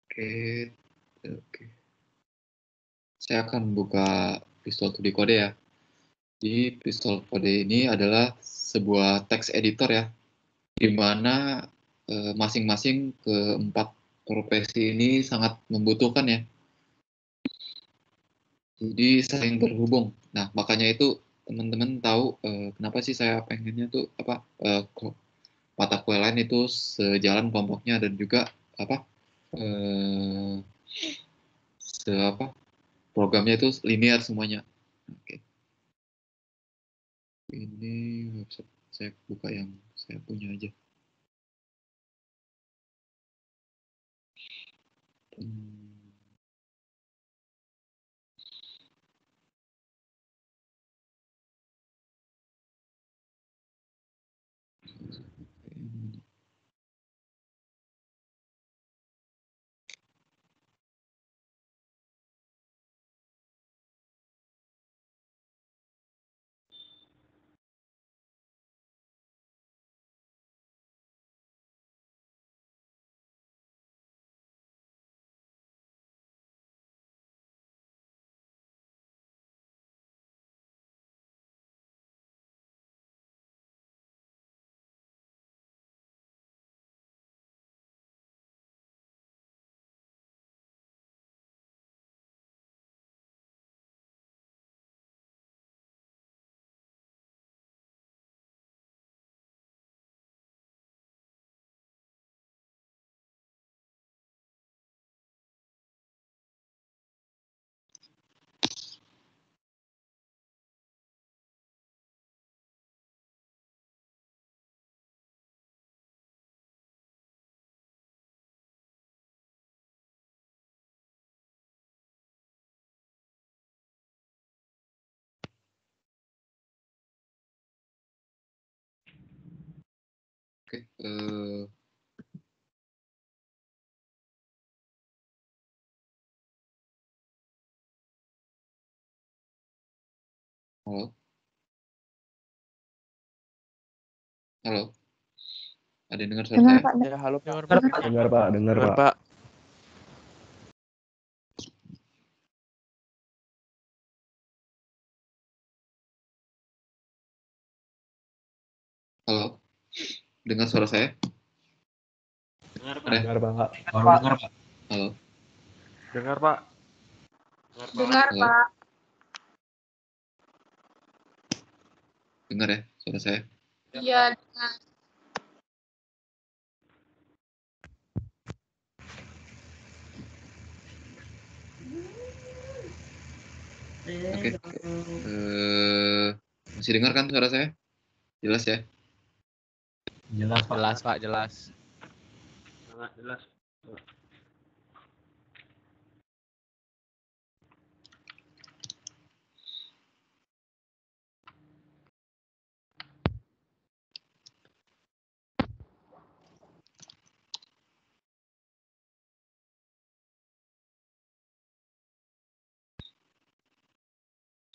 Oke, oke. Saya akan buka Visual 2D Code ya. Di Visual Code ini adalah sebuah text editor ya, di mana masing-masing keempat profesi ini sangat membutuhkan ya. Jadi saling terhubung. Nah, makanya itu teman-teman tahu kenapa sih saya pengennya tuh apa mata kuliah lain itu sejalan kelompoknya dan juga apa eh, programnya itu linear semuanya. Oke. Ini website saya buka yang saya punya aja. Oke, Halo? Ada yang dengar suara Dengar saya? Pak. Ya, halo Pak. Dengar Pak. Dengar Pak, dengar Dengar Pak. Pak. Halo? Dengar suara saya? Dengar Pak. Ada? Dengar Pak. Baru dengar Pak. Halo? Dengar Pak. Dengar Halo? Pak. Dengar ya suara saya? Iya, dengar. Oke. Masih dengar kan suara saya? Jelas ya? Jelas Pak. Jelas Pak, jelas. Sangat jelas.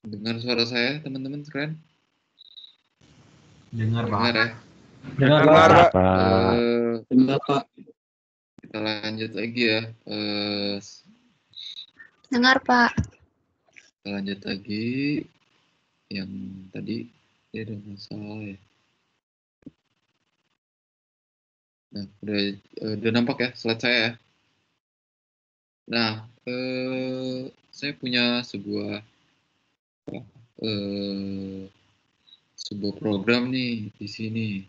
Dengar suara saya teman-teman sekalian? Dengar Pak. Dengar ya? Dengar Dengar, Pak. Dengar Pak. Kita lanjut lagi ya. Dengar Pak. Kita lanjut lagi. Yang tadi ada masalah ya. Nah, udah nampak ya slide saya ya. Nah, saya punya sebuah program nih di sini.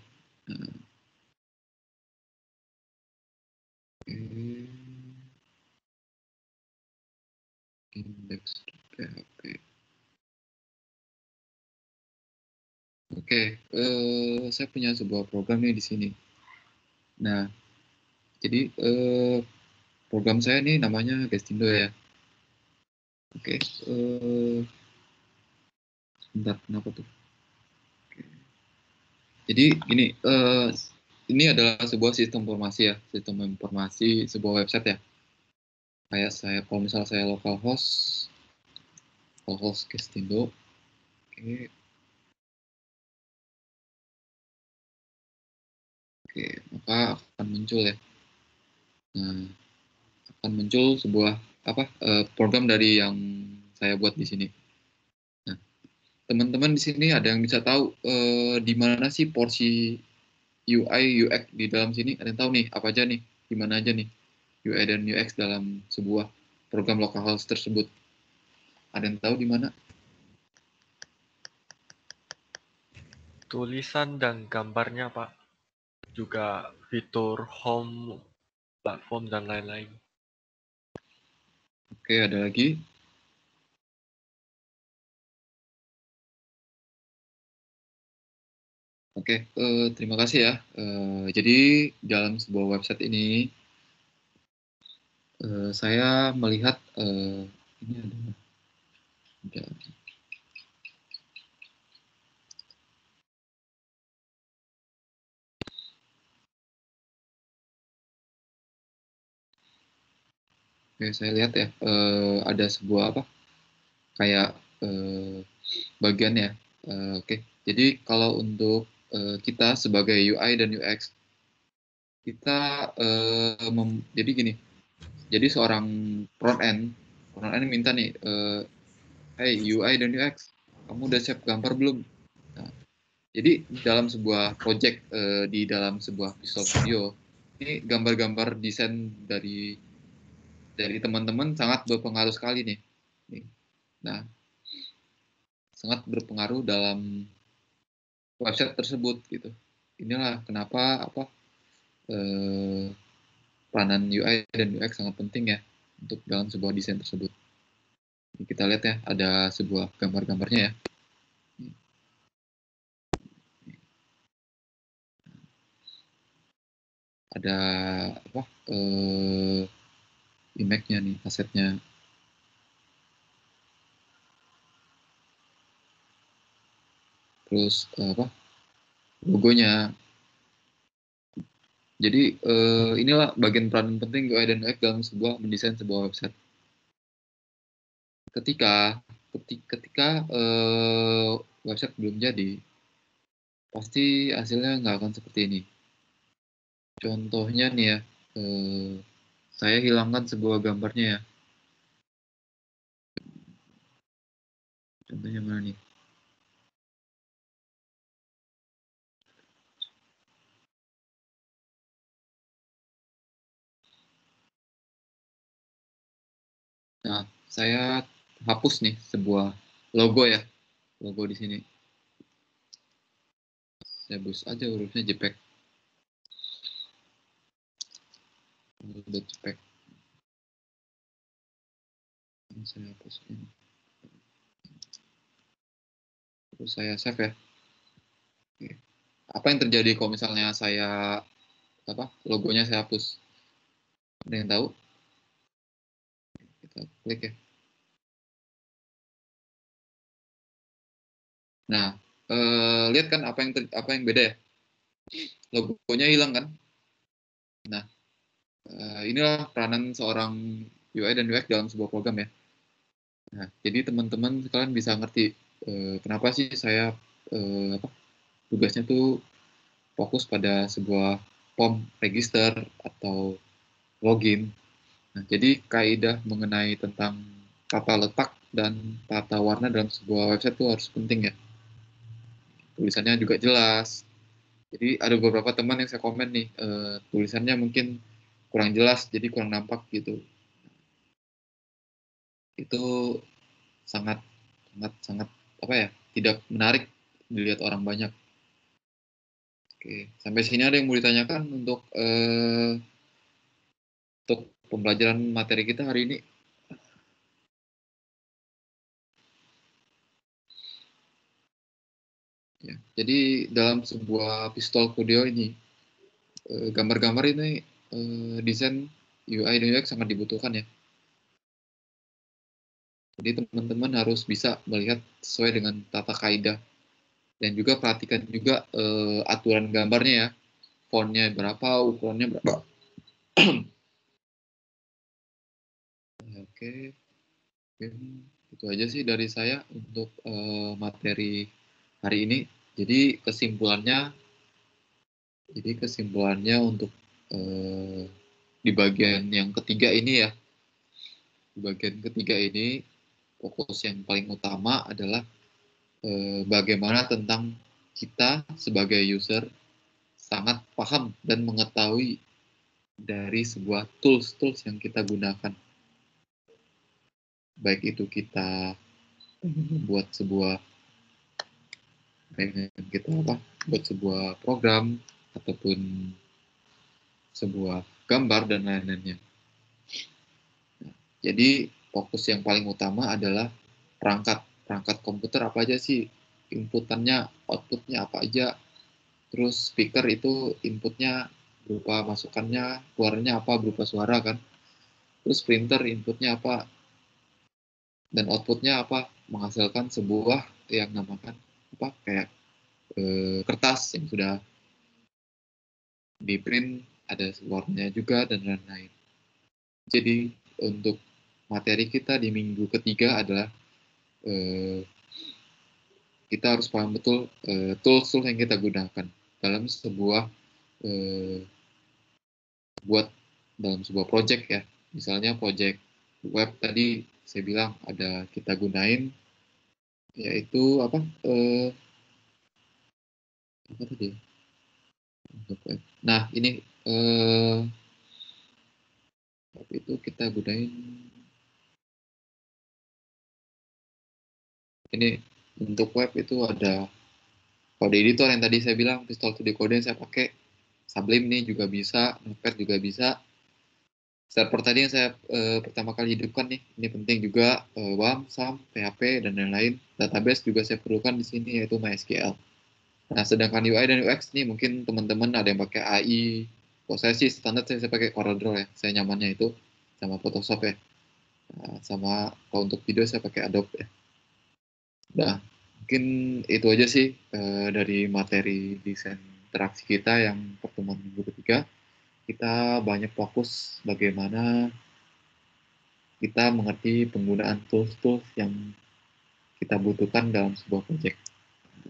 Nah, index.php. Oke, saya punya sebuah program nih di sini. Nah, jadi program saya nih namanya Gestindo ya. Oke, sebentar, kenapa tuh? Oke. Jadi gini, ini adalah sebuah sistem informasi sebuah website ya. Kayak saya, kalau misalnya saya localhost Gestindo, oke, maka akan muncul ya. Nah, akan muncul sebuah program dari yang saya buat di sini. Nah, teman-teman di sini ada yang bisa tahu di mana sih porsi UI UX di dalam sini? Ada yang tahu nih apa aja nih? Di mana aja nih UI dan UX dalam sebuah program localhost tersebut? Ada yang tahu di mana? Tulisan dan gambarnya Pak. Juga fitur home, platform, dan lain-lain. Oke, ada lagi? Oke, terima kasih ya. Jadi dalam sebuah website ini saya melihat ini ada oke, saya lihat ya ada sebuah kayak bagian ya. Oke, jadi kalau untuk kita sebagai UI dan UX kita jadi gini. Jadi seorang front end minta nih, hey UI dan UX, kamu udah siap gambar belum? Nah, jadi dalam sebuah project di dalam sebuah Visual Studio, ini gambar-gambar desain dari teman-teman sangat berpengaruh sekali nih. Nah, sangat berpengaruh dalam website tersebut gitu. Inilah kenapa peranan UI dan UX sangat penting ya untuk dalam sebuah desain tersebut. Ini kita lihat ya, ada sebuah gambar-gambarnya ya. Ada image-nya nih, asetnya. Terus logonya. Jadi inilah bagian peran penting UI dan UX dalam mendesain sebuah website. Ketika website belum jadi, pasti hasilnya nggak akan seperti ini. Contohnya nih ya, saya hilangkan sebuah gambarnya ya. Contohnya mana nih? Nah, saya hapus nih sebuah logo ya, logo di sini. Saya hapus aja hurufnya JPEG. JPEG. Ini saya hapus ini. Terus saya save ya. Oke. Apa yang terjadi kalau misalnya saya logonya saya hapus? Ada yang tahu? Kita klik ya. Nah, lihat kan apa yang beda ya? Logonya hilang kan? Nah, inilah peranan seorang UI dan UX dalam sebuah program ya. Nah, jadi teman-teman sekalian bisa ngerti kenapa sih saya tugasnya tuh fokus pada sebuah form register atau login. Nah, jadi kaidah mengenai tentang tata letak dan tata warna dalam sebuah website itu harus penting ya. Tulisannya juga jelas. Jadi ada beberapa teman yang saya komen nih, tulisannya mungkin kurang jelas, jadi kurang nampak gitu. Itu sangat tidak menarik dilihat orang banyak. Oke, sampai sini ada yang mau ditanyakan untuk pembelajaran materi kita hari ini? Ya, jadi dalam sebuah Visual Studio ini, gambar-gambar ini desain UI dan UX sangat dibutuhkan ya. Jadi teman-teman harus bisa melihat sesuai dengan tata kaidah dan juga perhatikan juga aturan gambarnya ya, fontnya berapa, ukurannya berapa. Oke, itu aja sih dari saya untuk materi hari ini. Jadi kesimpulannya untuk di bagian yang ketiga ini ya, di bagian ketiga ini fokus yang paling utama adalah bagaimana tentang kita sebagai user sangat paham dan mengetahui dari sebuah tools yang kita gunakan. Baik itu kita buat sebuah program ataupun sebuah gambar dan lain-lainnya. Nah, jadi fokus yang paling utama adalah perangkat komputer apa aja sih, inputannya, outputnya apa aja, terus speaker itu inputnya berupa masukannya, keluarnya apa berupa suara kan, terus printer inputnya apa dan outputnya apa, menghasilkan sebuah yang namakan kayak kertas yang sudah di print, ada warnanya juga dan lain-lain. Jadi untuk materi kita di minggu ketiga adalah kita harus paham betul tools yang kita gunakan dalam sebuah dalam sebuah project ya. Misalnya project web tadi saya bilang ada kita gunain yaitu apa tadi? Nah ini itu kita gunain ini untuk web itu ada kode editor yang tadi saya bilang, Visual Studio Code yang saya pakai, Sublime nih juga bisa, Notepad juga bisa. Server tadi yang saya pertama kali hidupkan nih, ini penting juga, WAM, SAM, PHP, dan lain-lain. Database juga saya perlukan di sini, yaitu MySQL. Nah, sedangkan UI dan UX nih, mungkin teman-teman ada yang pakai AI. Kalau saya sih standar saya pakai CorelDRAW ya, saya nyamannya itu sama Photoshop ya. Nah, sama kalau untuk video saya pakai Adobe ya. Nah, mungkin itu aja sih dari materi desain interaksi kita yang pertemuan minggu ketiga. Kita banyak fokus bagaimana kita mengerti penggunaan tools yang kita butuhkan dalam sebuah project.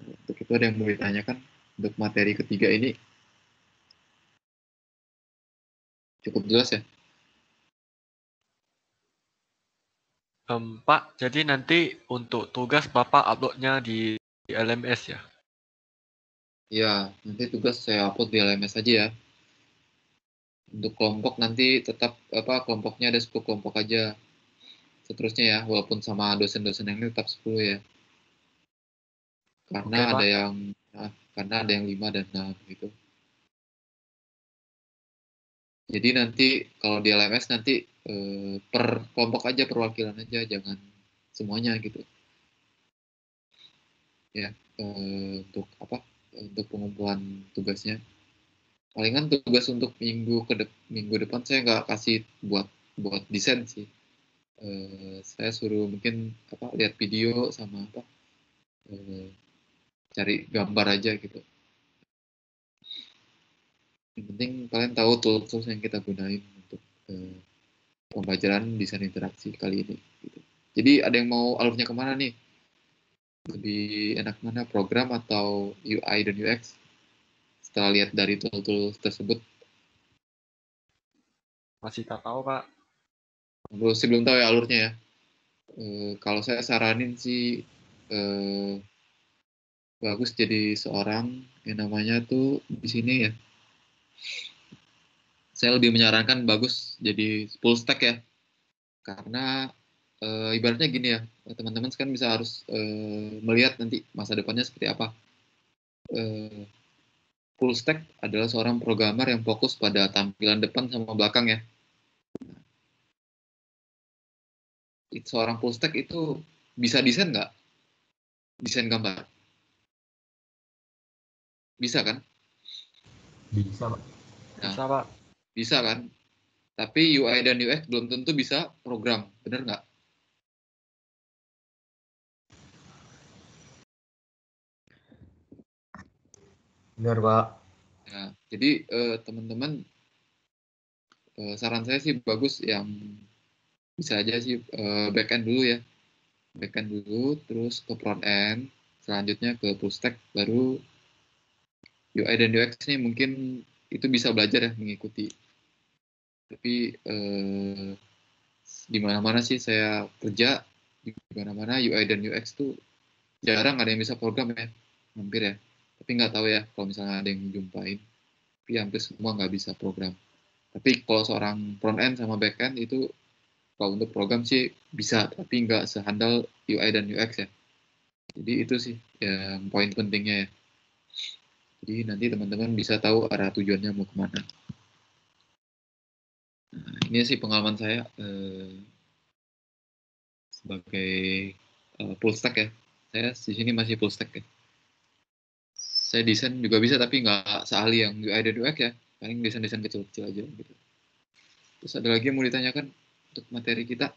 Untuk itu ada yang mau ditanyakan? untuk materi ketiga ini cukup jelas ya. Pak, jadi nanti untuk tugas Bapak uploadnya di LMS ya? Ya, nanti tugas saya upload di LMS aja ya. Untuk kelompok nanti tetap kelompoknya ada 10 kelompok aja. Seterusnya ya, walaupun sama dosen-dosen yang ini tetap 10 ya. Karena Oke, Pak. karena ada yang 5 dan 6 gitu. Jadi nanti kalau di LMS nanti per kelompok aja, perwakilan aja, jangan semuanya gitu. Ya, untuk untuk pengumpulan tugasnya. Palingan tugas untuk minggu depan saya nggak kasih buat desain sih. Saya suruh mungkin lihat video sama cari gambar aja gitu. Yang penting kalian tahu tools yang kita gunain untuk pembelajaran desain interaksi kali ini. Gitu. Jadi ada yang mau alurnya kemana nih? Lebih enak mana, program atau UI dan UX? Setelah lihat dari tool-tool tersebut. Masih tak tahu, Pak. Sebelum tahu ya alurnya ya. Kalau saya saranin sih bagus jadi seorang yang namanya tuh di sini ya. Saya lebih menyarankan bagus jadi full stack ya. Karena ibaratnya gini ya, teman-teman kan bisa harus melihat nanti masa depannya seperti apa. Full stack adalah seorang programmer yang fokus pada tampilan depan sama belakang ya. Seorang full stack itu bisa desain nggak? Desain gambar? Bisa kan? Bisa, Pak. Nah, Bisa, Pak. bisa kan? Tapi UI dan UX belum tentu bisa program, bener nggak? Benar, Pak. Nah, jadi teman-teman saran saya sih bagus yang bisa aja sih back-end dulu ya. Back-end dulu, terus ke front-end, selanjutnya ke full stack, baru UI dan UX nih mungkin itu bisa belajar ya, mengikuti. Tapi di mana-mana sih saya kerja, di mana-mana UI dan UX tuh jarang ada yang bisa program ya, hampir ya. Tapi nggak tahu ya kalau misalnya ada yang jumpain, tapi hampir semua nggak bisa program. Tapi kalau seorang front end sama back end itu kalau untuk program sih bisa, tapi nggak sehandal UI dan UX ya. Jadi itu sih yang poin pentingnya ya. Jadi nanti teman-teman bisa tahu arah tujuannya mau kemana. Nah, ini sih pengalaman saya sebagai full stack ya. Saya di sini masih full stack ya. Saya desain juga bisa tapi nggak seahli yang UI dan UX ya. Paling desain-desain kecil-kecil aja gitu. Terus ada lagi yang mau ditanyakan untuk materi kita?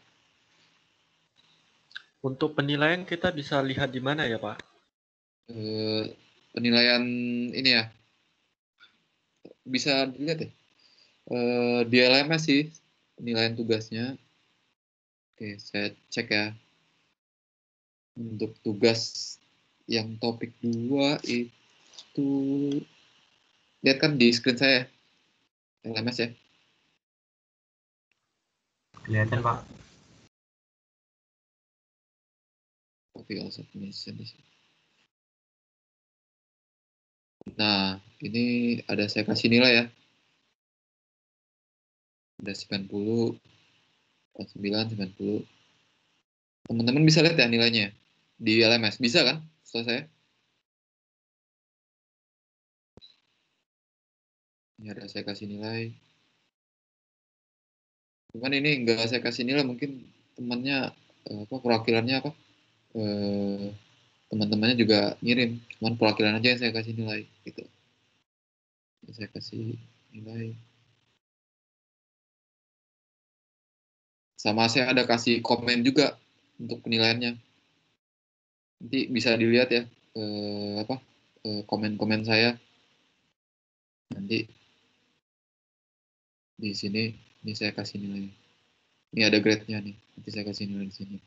Untuk penilaian kita bisa lihat di mana ya, Pak? Penilaian ini ya, bisa dilihat ya. Di LMS sih penilaian tugasnya. Oke, saya cek ya. Untuk tugas yang topik 2 itu lihat kan di screen saya LMS ya. Kelihatan, Pak. Copy all submission di sini. Nah, ini ada saya kasih nilai ya. Ada 90, 9, 90. Teman-teman bisa lihat ya nilainya di LMS. Bisa kan? Setelah saya. Ini ada saya kasih nilai. Cuman ini enggak saya kasih nilai, mungkin temannya perwakilannya teman-temannya juga ngirim. Cuman perwakilan aja yang saya kasih nilai gitu. Saya kasih nilai. Sama saya ada kasih komen juga untuk penilaiannya. Nanti bisa dilihat ya komen-komen saya. Nanti di sini ini saya kasih nilai. Ini ada grade-nya nih. Nanti saya kasih nilai di sini.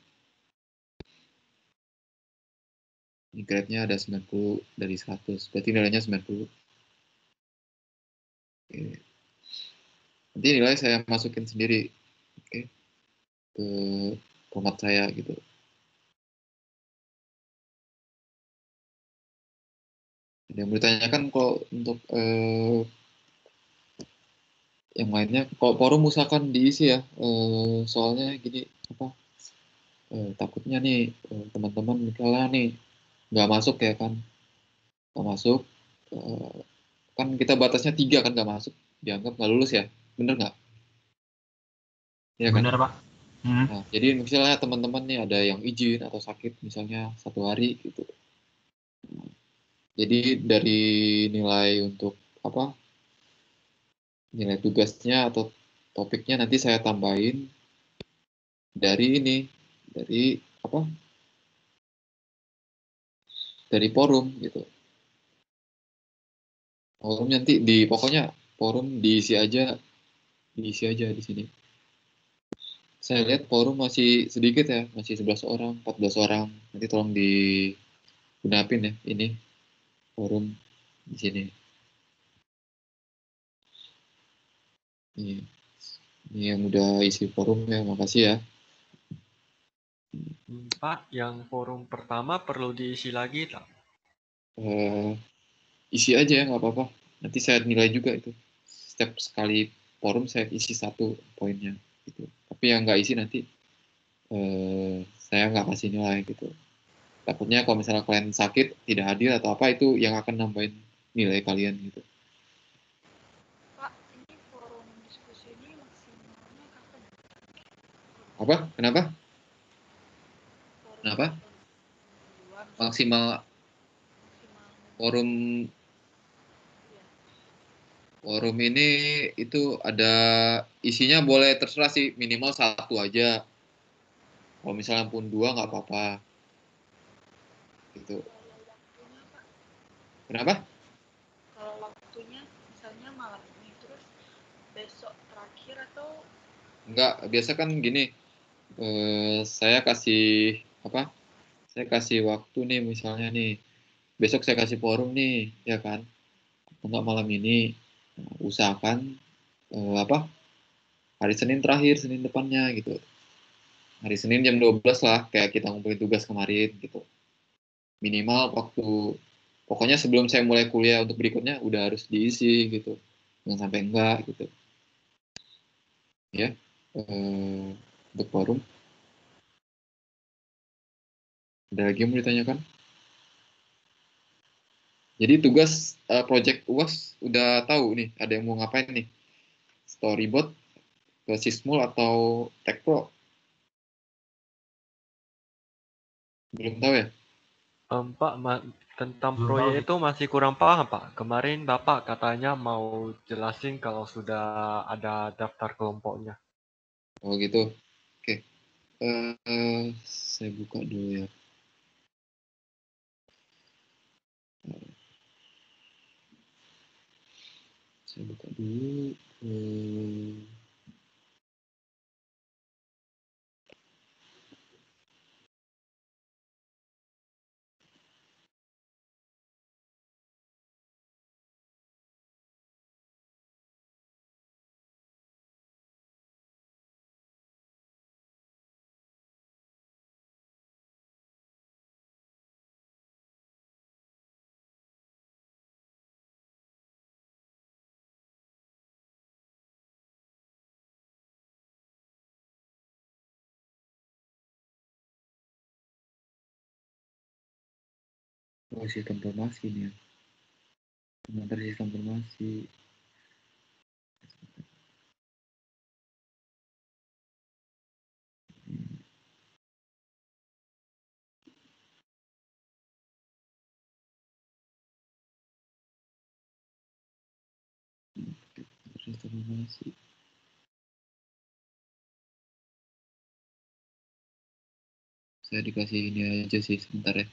Ini grade-nya ada 90 dari 100. Berarti nilainya 90. Oke. Nanti nilai saya masukin sendiri. Oke. Ke format saya gitu. Ada yang mau ditanyakan kok untuk yang lainnya, kalau forum usahakan diisi ya. Soalnya gini, apa? Takutnya nih teman-teman misalnya nih nggak masuk ya kan, nggak masuk. Kan kita batasnya 3 kan nggak masuk, dianggap nggak lulus ya, bener nggak? Ya kan? Bener, Pak. Nah, jadi misalnya teman-teman nih ada yang izin atau sakit misalnya 1 hari gitu. Jadi dari nilai untuk apa? Nilai tugasnya atau topiknya nanti saya tambahin dari ini, dari apa? Dari forum gitu. Forum nanti pokoknya forum diisi aja di sini. Saya lihat forum masih sedikit ya, masih 11 orang, 14 orang. Nanti tolong digenapin ya ini forum di sini. Ini yang udah isi forum ya, makasih ya. Pak, yang forum pertama perlu diisi lagi tak? Isi aja ya, nggak apa-apa. Nanti saya nilai juga itu. Setiap sekali forum saya isi 1 poinnya gitu. Tapi yang nggak isi nanti saya nggak kasih nilai gitu. Takutnya kalau misalnya kalian sakit, tidak hadir atau apa, itu yang akan nambahin nilai kalian gitu. Pak, ini forum diskusi ini maksimalnya kapan? Apa? Kenapa? Forum Kenapa? dua, Maksimal forum forum ini itu ada isinya boleh terserah sih, minimal 1 aja. Kalau misalnya pun 2 nggak apa-apa. Gitu. Kenapa? kalau waktunya misalnya malam ini terus besok terakhir atau Enggak, biasa kan gini. Saya kasih apa? Saya kasih waktu nih misalnya nih. Besok saya kasih forum nih, ya kan? Enggak malam ini. Nah, usahakan apa? Hari Senin terakhir, Senin depannya gitu. Hari Senin jam 12 lah, kayak kita ngumpulin tugas kemarin gitu. Minimal waktu, pokoknya sebelum saya mulai kuliah untuk berikutnya udah harus diisi gitu. Jangan sampai enggak gitu. Ya, untuk forum. Ada lagi yang mau ditanyakan? Jadi tugas project UAS udah tahu nih, ada yang mau ngapain nih? Storyboard, ke Sysmul atau Tekpro? Belum tahu ya? Pak, tentang Belum proyek tahu. itu masih kurang paham, Pak. Kemarin Bapak katanya mau jelasin kalau sudah ada daftar kelompoknya. Oh gitu. Oke. Saya buka dulu ya. Saya buka dulu. Oh, sistem informasi nih ya. Pengantar sistem informasi. Sistem informasi. Saya dikasih ini aja sih sebentar ya.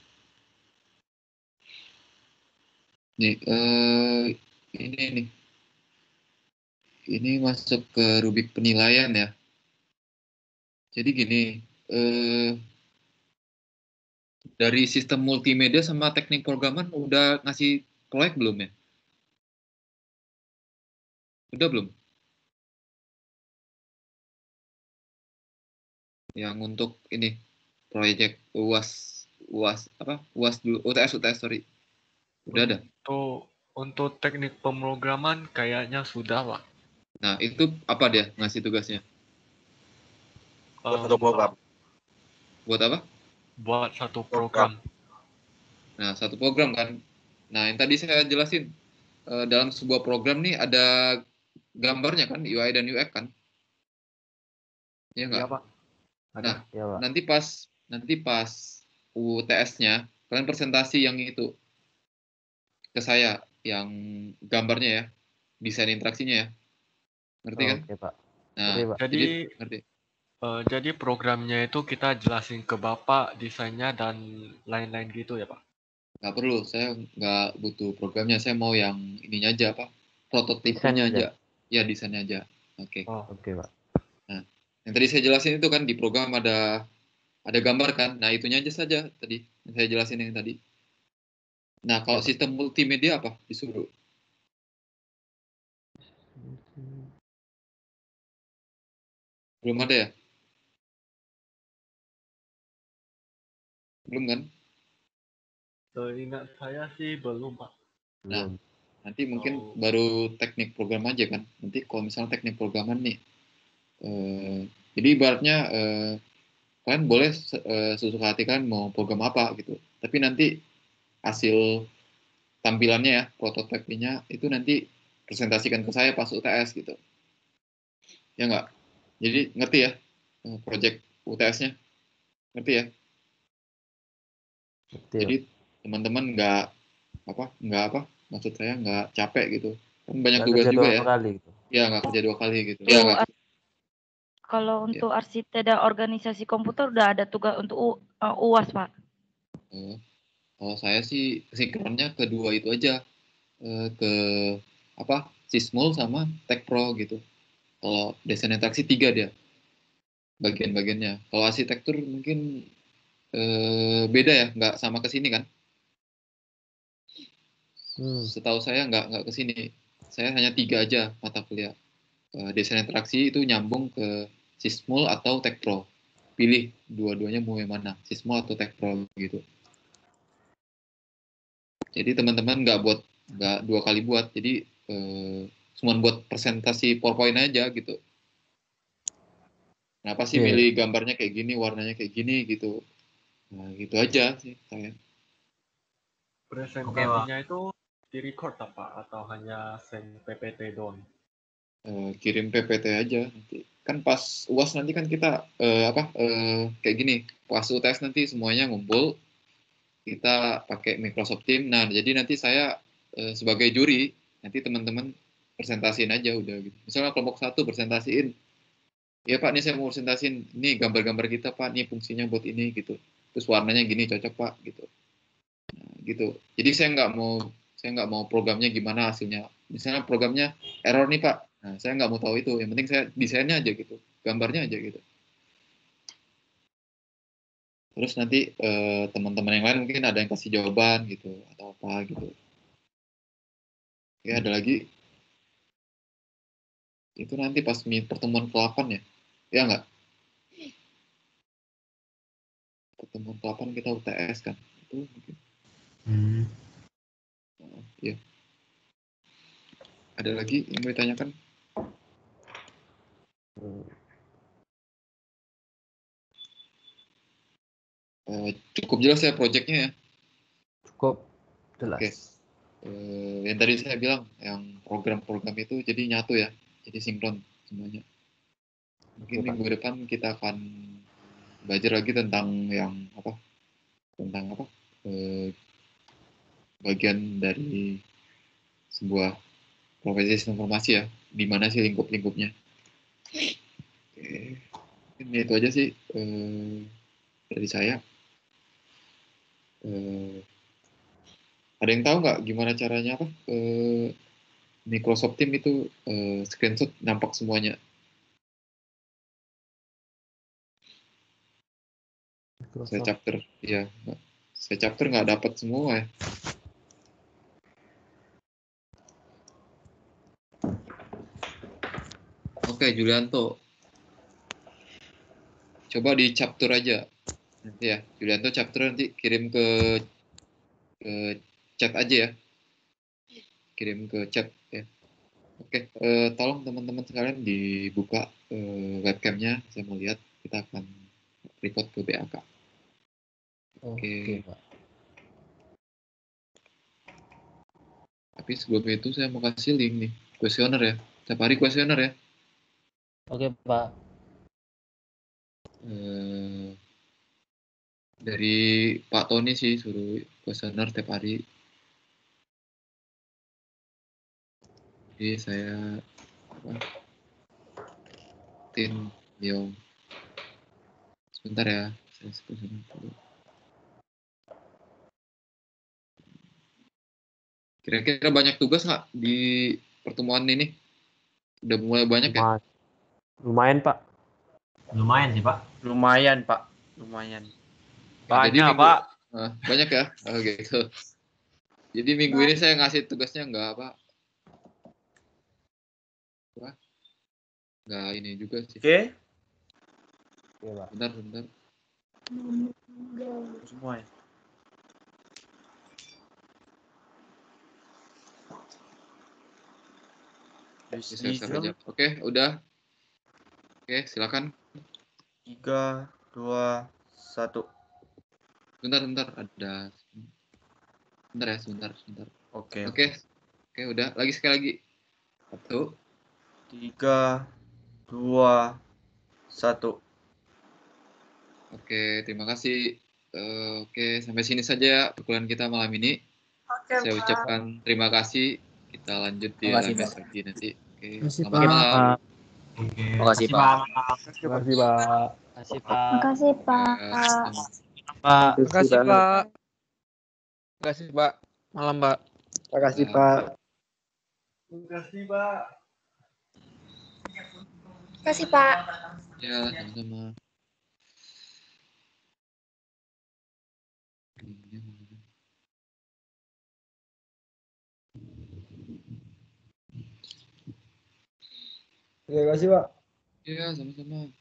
Nih, ini nih. Ini masuk ke rubik penilaian ya. Jadi gini, Dari sistem multimedia sama teknik programan udah ngasih proyek belum ya? Udah belum? Yang untuk ini proyek UAS apa? UAS dulu, UTS sorry. Udah ada. Untuk teknik pemrograman kayaknya sudah, Pak. Nah, itu apa dia ngasih tugasnya? Buat satu program. Buat apa? Buat satu program. Nah, satu program kan. Nah, yang tadi saya jelasin, dalam sebuah program nih ada gambarnya kan, UI dan UX kan? Iya nggak? Iya, Pak. Nah, Ya, Pak. nanti pas UTS-nya, kalian presentasi yang itu ke saya, yang gambarnya ya, desain interaksinya ya. Ngerti kan? Oke, Pak. Nah, Oke, Pak. jadi ngerti. Jadi programnya itu kita jelasin ke Bapak desainnya dan lain-lain gitu ya, Pak? Nggak perlu, saya nggak butuh programnya, saya mau yang ininya aja, apa? Prototipenya Desain aja. aja. Ya, desainnya aja. Oke. Oke, Pak. Nah, yang tadi saya jelasin itu kan di program ada gambar kan. Nah, itunya aja saja tadi yang saya jelasin yang tadi. Nah, kalau Oke, Pak. sistem multimedia apa? Disuruh. Belum ada ya? Belum kan? Seingat saya sih belum, Pak. Nah, Belum. nanti mungkin baru teknik program aja kan. Nanti kalau misalnya teknik programan nih, jadi ibaratnya kalian boleh sesuka hati kan mau program apa gitu. Tapi nanti hasil tampilannya ya, prototipenya itu nanti presentasikan ke saya pas UTS gitu. Ya nggak? Jadi ngerti ya project UTS-nya? Ngerti ya? Ngerti, Jadi Pak. teman-teman nggak apa? Maksud saya nggak capek gitu. Kan banyak Nggak tugas kerja juga 2 ya. kali gitu. Ya nggak kerja 2 kali gitu. Tuh, Ya nggak. kalau Ya. untuk arsitek dan organisasi komputer udah ada tugas untuk UAS, Pak. Kalau saya sih sinkronnya kedua itu aja ke apa Sysmul sama Tech Pro gitu. Kalau desain interaksi 3 dia bagian-bagiannya. Kalau arsitektur mungkin beda ya, nggak sama ke sini kan? Setahu saya nggak ke sini. Saya hanya 3 aja mata kuliah. Desain interaksi itu nyambung ke Sysmul atau Tech Pro. Pilih dua-duanya mau yang mana, Sysmul atau Tech Pro gitu. Jadi teman-teman nggak 2 kali buat. Jadi cuma buat presentasi PowerPoint aja gitu. Kenapa sih milih gambarnya kayak gini, warnanya kayak gini gitu. Nah, gitu aja sih saya. Presentasinya itu di-record apa? Atau hanya send PPT doang? Kirim PPT aja nanti. Kan pas UAS nanti kan kita kayak gini. Pas UTS nanti semuanya ngumpul, kita pakai Microsoft Teams. Nah, jadi nanti saya sebagai juri, nanti teman-teman presentasiin aja udah gitu. Misalnya kelompok 1 presentasiin, ya Pak, ini saya mau presentasiin, ini gambar-gambar kita Pak, ini fungsinya buat ini gitu. Terus warnanya gini cocok Pak gitu. Nah, gitu. Jadi saya nggak mau programnya gimana hasilnya. Misalnya programnya error nih Pak. Nah, saya nggak mau tahu itu. Yang penting saya desainnya aja gitu, gambarnya aja gitu. Terus nanti teman-teman yang lain mungkin ada yang kasih jawaban gitu atau apa gitu. Ya ada lagi itu nanti pas pertemuan ke-8 ya. Ya nggak? Pertemuan ke-8 kita UTS kan. Itu mungkin. Ya. Ada lagi yang mau ditanyakan? Cukup jelas ya proyeknya ya? Cukup jelas. Oke. Yang tadi saya bilang, yang program-program itu jadi nyatu ya, jadi sinkron semuanya. Mungkin minggu depan kita akan belajar lagi tentang bagian dari sebuah profesi sistem informasi ya, di mana sih lingkup-lingkupnya. Oke. Ini itu aja sih dari saya. Ada yang tahu nggak gimana caranya Microsoft Teams itu screenshot nampak semuanya? Saya chapter, ya. Saya chapter nggak dapat semua ya. Oke, Julianto. Coba di chapter aja. Nanti ya, Julianto chapter nanti kirim ke chat aja ya. Kirim ke chat ya. Oke, tolong teman-teman sekalian dibuka webcamnya. Saya mau lihat, kita akan report ke BAK. Oke. Pak. Tapi sebelum itu saya mau kasih link nih, kuesioner ya. Setiap hari kuesioner ya. Oke, Pak. Dari Pak Tony sih suruh kuesioner tiap hari. Jadi saya Tin Yo. Sebentar ya, saya kuesioner dulu. Kira-kira banyak tugas nggak di pertemuan ini? Udah mulai banyak ya? Lumayan, Pak. Lumayan sih, Pak. Lumayan, Pak. Lumayan. Jadi Banyak, minggu, Pak. Banyak ya? Oh gitu. Jadi minggu ini saya ngasih tugasnya nggak nggak ini juga sih. Oke. Bentar. Semua ya. Saya aja. Oke, udah. Oke, silakan. 3, 2, 1. Bentar. Ada. Bentar ya, sebentar. Oke. Oke, udah. Sekali lagi. 1. 3, 2, 1. Oke, terima kasih. Oke, sampai sini saja perkuliahan kita malam ini. Saya ucapkan terima kasih. Kita lanjut di LMS lagi nanti. Oke, selamat malam. Oke. Makasih, Pak. Makasih, Pak. Makasih, Pak. Pak. Makasih, Pak. Makasih, Pak. Malam, Pak. Makasih, Pak. Kasih Pak. Ya, sama-sama. Terima kasih, Pak. Ya, sama-sama.